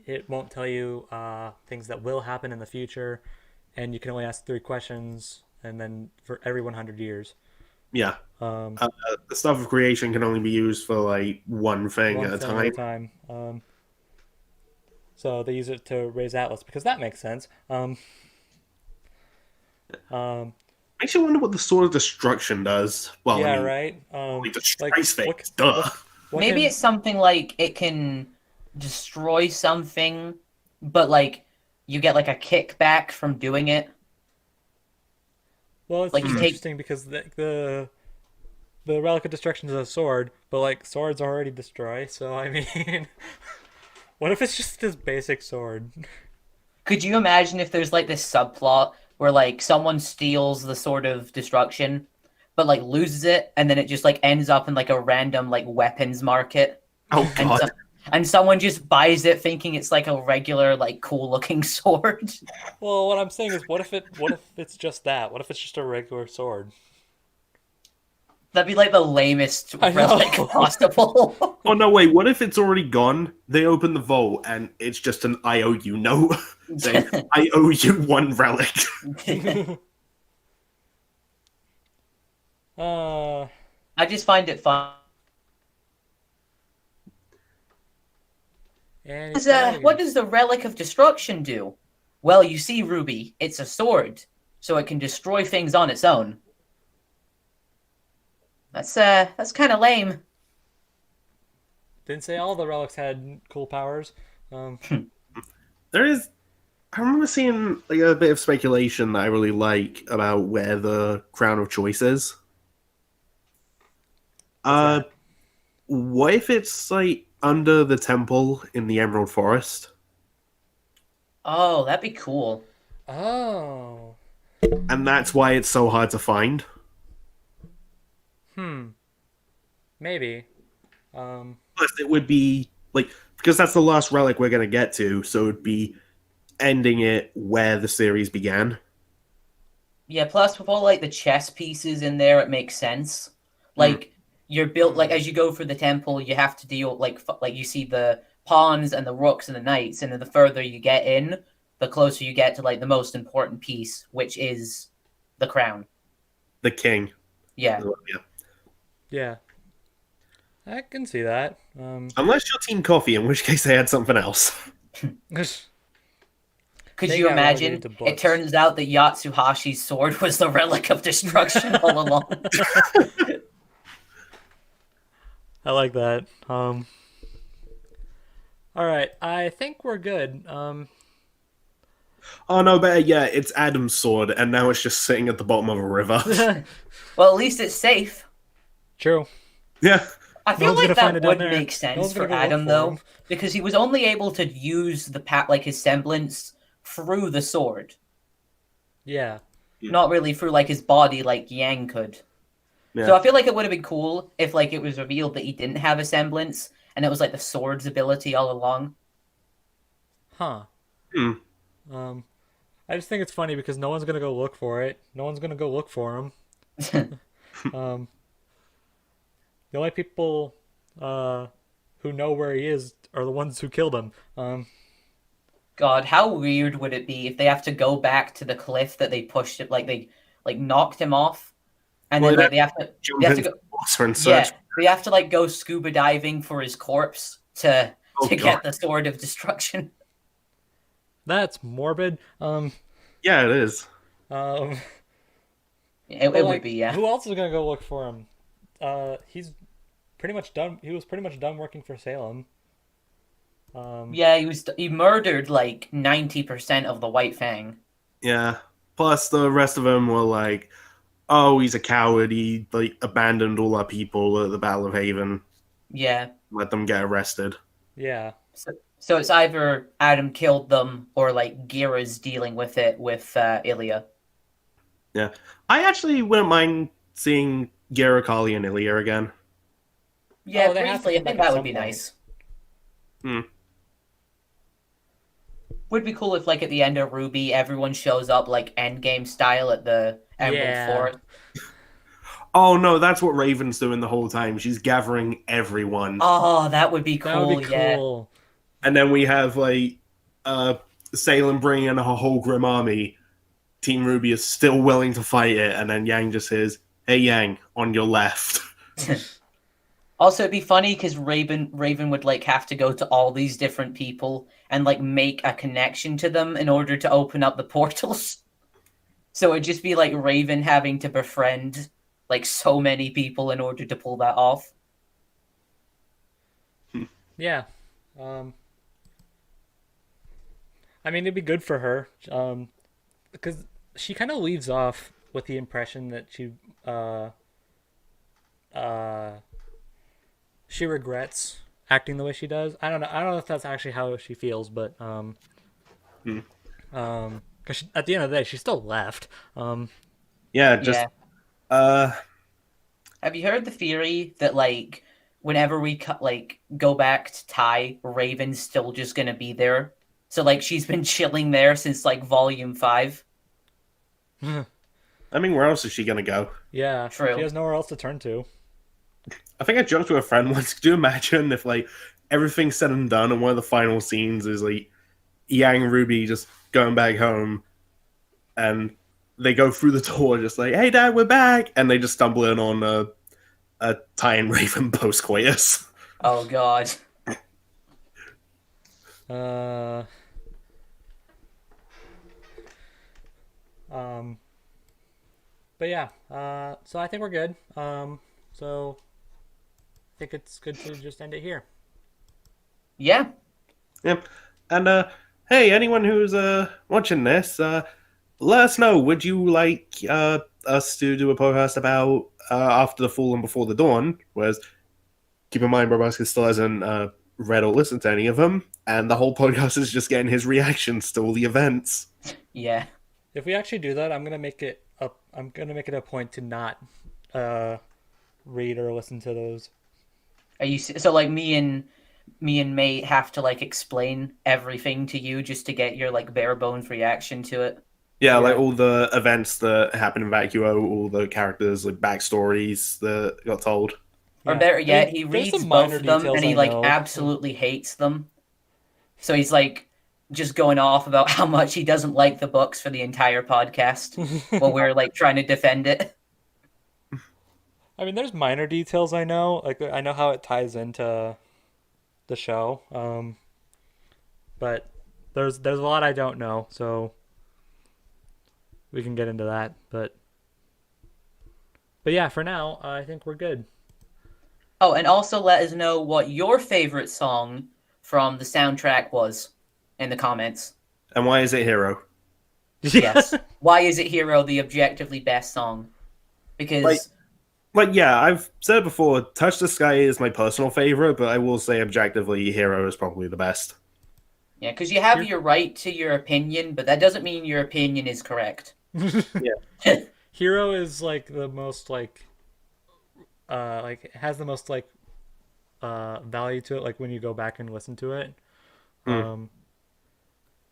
it won't tell you things that will happen in the future, and you can only ask 3 questions, and then for every 100 years. Yeah. The stuff of creation can only be used for like one thing One at a thing time. at a time. So they use it to raise Atlas because that makes sense. Makes you wonder what the Sword of Destruction does. Well, Yeah, I mean, right. it destroys Like things. Duh. what Maybe can- it's something like it can destroy something, but like you get like a kickback from doing it. well, it's like, just you take- interesting because the relic of destruction is a sword, but like swords already destroy. So I mean, what if it's just this basic sword? Could you imagine if there's like this subplot where like someone steals the Sword of Destruction, but like loses it, and then it just like ends up in like a random like weapons market, Oh and god. and someone just buys it thinking it's like a regular like cool looking sword? Well, what I'm saying is, what if it's just that? What if it's just a regular sword? That'd be like the lamest I know. relic possible. Oh no, wait. What if it's already gone? They open the vault and it's just an IOU note saying, "I owe you one relic." Uh, I just find it fun. and it's What does the Relic of Destruction do? Well, you see, Ruby, it's a sword, so it can destroy things on its own. That's kind of lame. Didn't say all the relics had cool powers. There is. I remember seeing like a bit of speculation that I really like about where the Crown of Choice is. that? What if it's like under the temple in the Emerald Forest, Oh, that'd be cool. Oh, and that's why it's so hard to find? maybe. Plus, it would be like because that's the last relic we're gonna get to, so it'd be ending it where the series began. Yeah, plus with all like the chess pieces in there, it makes sense. Like you're built like as you go through the temple, you have to deal like you see the pawns and the rooks and the knights, and then the further you get in, the closer you get to like the most important piece, which is the crown. The king. Yeah. Yeah. Yeah, I can see that. Unless you're Team Coffee, in which case they had something else. Could They you got imagine? relegated to It books. turns out that Yatsuhashi's sword was the relic of destruction all along. I like that. All right, I think we're good. Oh no, better yet, it's Adam's sword, and now it's just sitting at the bottom of a river. Well, at least it's safe. True. Yeah. I feel one's like gonna find that it down would there. make No sense one's for gonna go look Adam for though, him. because he was only able to use the like his semblance through the sword, Yeah. not really through like his body like Yang could. Yeah. So I feel like it would have been cool if like it was revealed that he didn't have a semblance and it was like the sword's ability all along. Huh. Hmm. I just think it's funny because no one's gonna go look for it. No one's gonna go look for him. The only people who know where he is are the ones who killed him. God, how weird would it be if they have to go back to the cliff that they pushed it, like they like knocked him off, and Well, then like they have to Jump go. into the water and Yeah, search. they have to like go scuba diving for his corpse to Oh, to God. get the sword of destruction. That's morbid. Yeah, it is. Um, It but would like, be, yeah. who else is gonna go look for him? He's pretty much done. He was pretty much done working for Salem. Yeah, he murdered like 90% of the White Fang. Yeah. Plus, the rest of them were like, "Oh, he's a coward. He like abandoned all our people at the Battle of Haven. Yeah. Let them get arrested." Yeah. So it's either Adam killed them or like Gira's dealing with it with Ilya. Yeah, I actually wouldn't mind seeing Garikali and Ilya again. Yeah, Oh, they have to briefly, I come think back at that would some be point. nice. Hmm. Would be cool if, like, at the end of RWBY, everyone shows up like Endgame style at the Emerald Yeah. Forest. Oh no, that's what Raven's doing the whole time. She's gathering everyone, Oh, that would be That would cool. be Yeah. cool. and then we have like Salem bringing in a whole Grim army. Team Ruby is still willing to fight it, and then Yang just says, "Hey Yang, on your left." Also, it'd be funny because Raven would like have to go to all these different people and like make a connection to them in order to open up the portals. So it'd just be like Raven having to befriend like so many people in order to pull that off. Yeah. I mean, it'd be good for her. Because she kind of leaves off with the impression that uh, she regrets acting the way she does. I don't know. I don't know if that's actually how she feels, but because at the end of the day, she still left. Yeah, just Yeah. uh, Have you heard the theory that like whenever we go back to Tai, Raven's still just gonna be there? So like she's been chilling there since like volume 5. I mean, where else is she gonna go? Yeah, True. she has nowhere else to turn to. I think I joked to a friend once. Could you imagine if like everything's said and done, and one of the final scenes is like Yang and Ruby just going back home, and they go through the door just like, "Hey, Dad, we're back," and they just stumble in on a Ty and Raven post coitus. Oh god. Uh, but yeah, so I think we're good. So I think it's good to just end it here. Yeah. Yep. And hey, anyone who's watching this, let us know. Would you like us to do a podcast about After the Fall and Before the Dawn? Whereas, keep in mind, Brobuscus still hasn't read or listened to any of them, and the whole podcast is just getting his reactions to all the events. Yeah. If we actually do that, I'm gonna make it up. I'm gonna make it a point to not read or listen to those. Are you so like me and Mate have to like explain everything to you just to get your like bare bones reaction to it? Yeah, Yeah. like all the events that happen in Vacuo, all the characters, like backstories that got told. Or Yeah. better I yet, mean, he there's reads some both minor of them details and he I like know. absolutely hates them. So he's like just going off about how much he doesn't like the books for the entire podcast while we're like trying to defend it. I mean, there's minor details I know. Like I know how it ties into the show. But there's a lot I don't know, so we can get into that. But yeah, for now, I think we're good. Oh, and also let us know what your favorite song from the soundtrack was in the comments. And why is it Hero? Yes. Why is it Hero the objectively best song? Because Like, yeah, I've said it before, Touch the Sky is my personal favorite, but I will say objectively, Hero is probably the best. yeah, because you have your right to your opinion, but that doesn't mean your opinion is correct. Hero is like the most like it has the most like value to it, like when you go back and listen to it.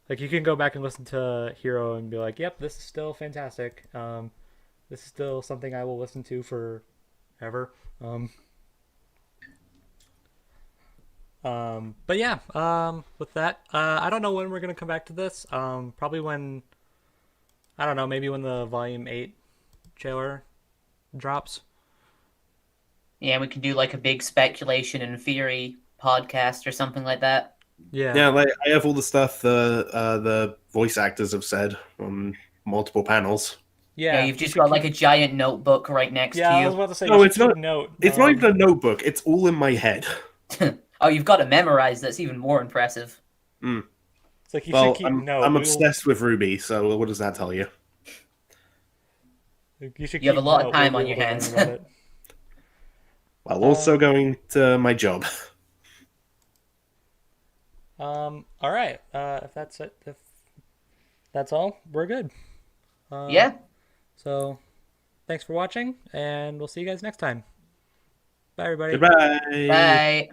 Like you can go back and listen to Hero and be like, yep, this is still fantastic. This is still something I will listen to forever. But yeah, with that, I don't know when we're gonna come back to this. Probably when, I don't know, maybe when the Volume 8 trailer drops. Yeah, we can do like a big speculation and theory podcast or something like that. Yeah. Yeah, like I have all the stuff the voice actors have said on multiple panels. Yeah, Yeah. you've You just should got keep. like a giant notebook right next to Yeah, I was you. about to say you No, should it's not. keep note. It's not even a notebook. It's all in my head. Oh, you've got it memorized. That's even more impressive. Mm. It's like you should Well, keep I'm note. I'm obsessed with RWBY, so what does that tell you? You should You have keep a lot of note. time We'll on be your able to hands. learn about it. While also going to my job. All right. If that's it, if that's all, we're good. Yeah. So, thanks for watching, and we'll see you guys next time. Bye, everybody. Goodbye. Bye.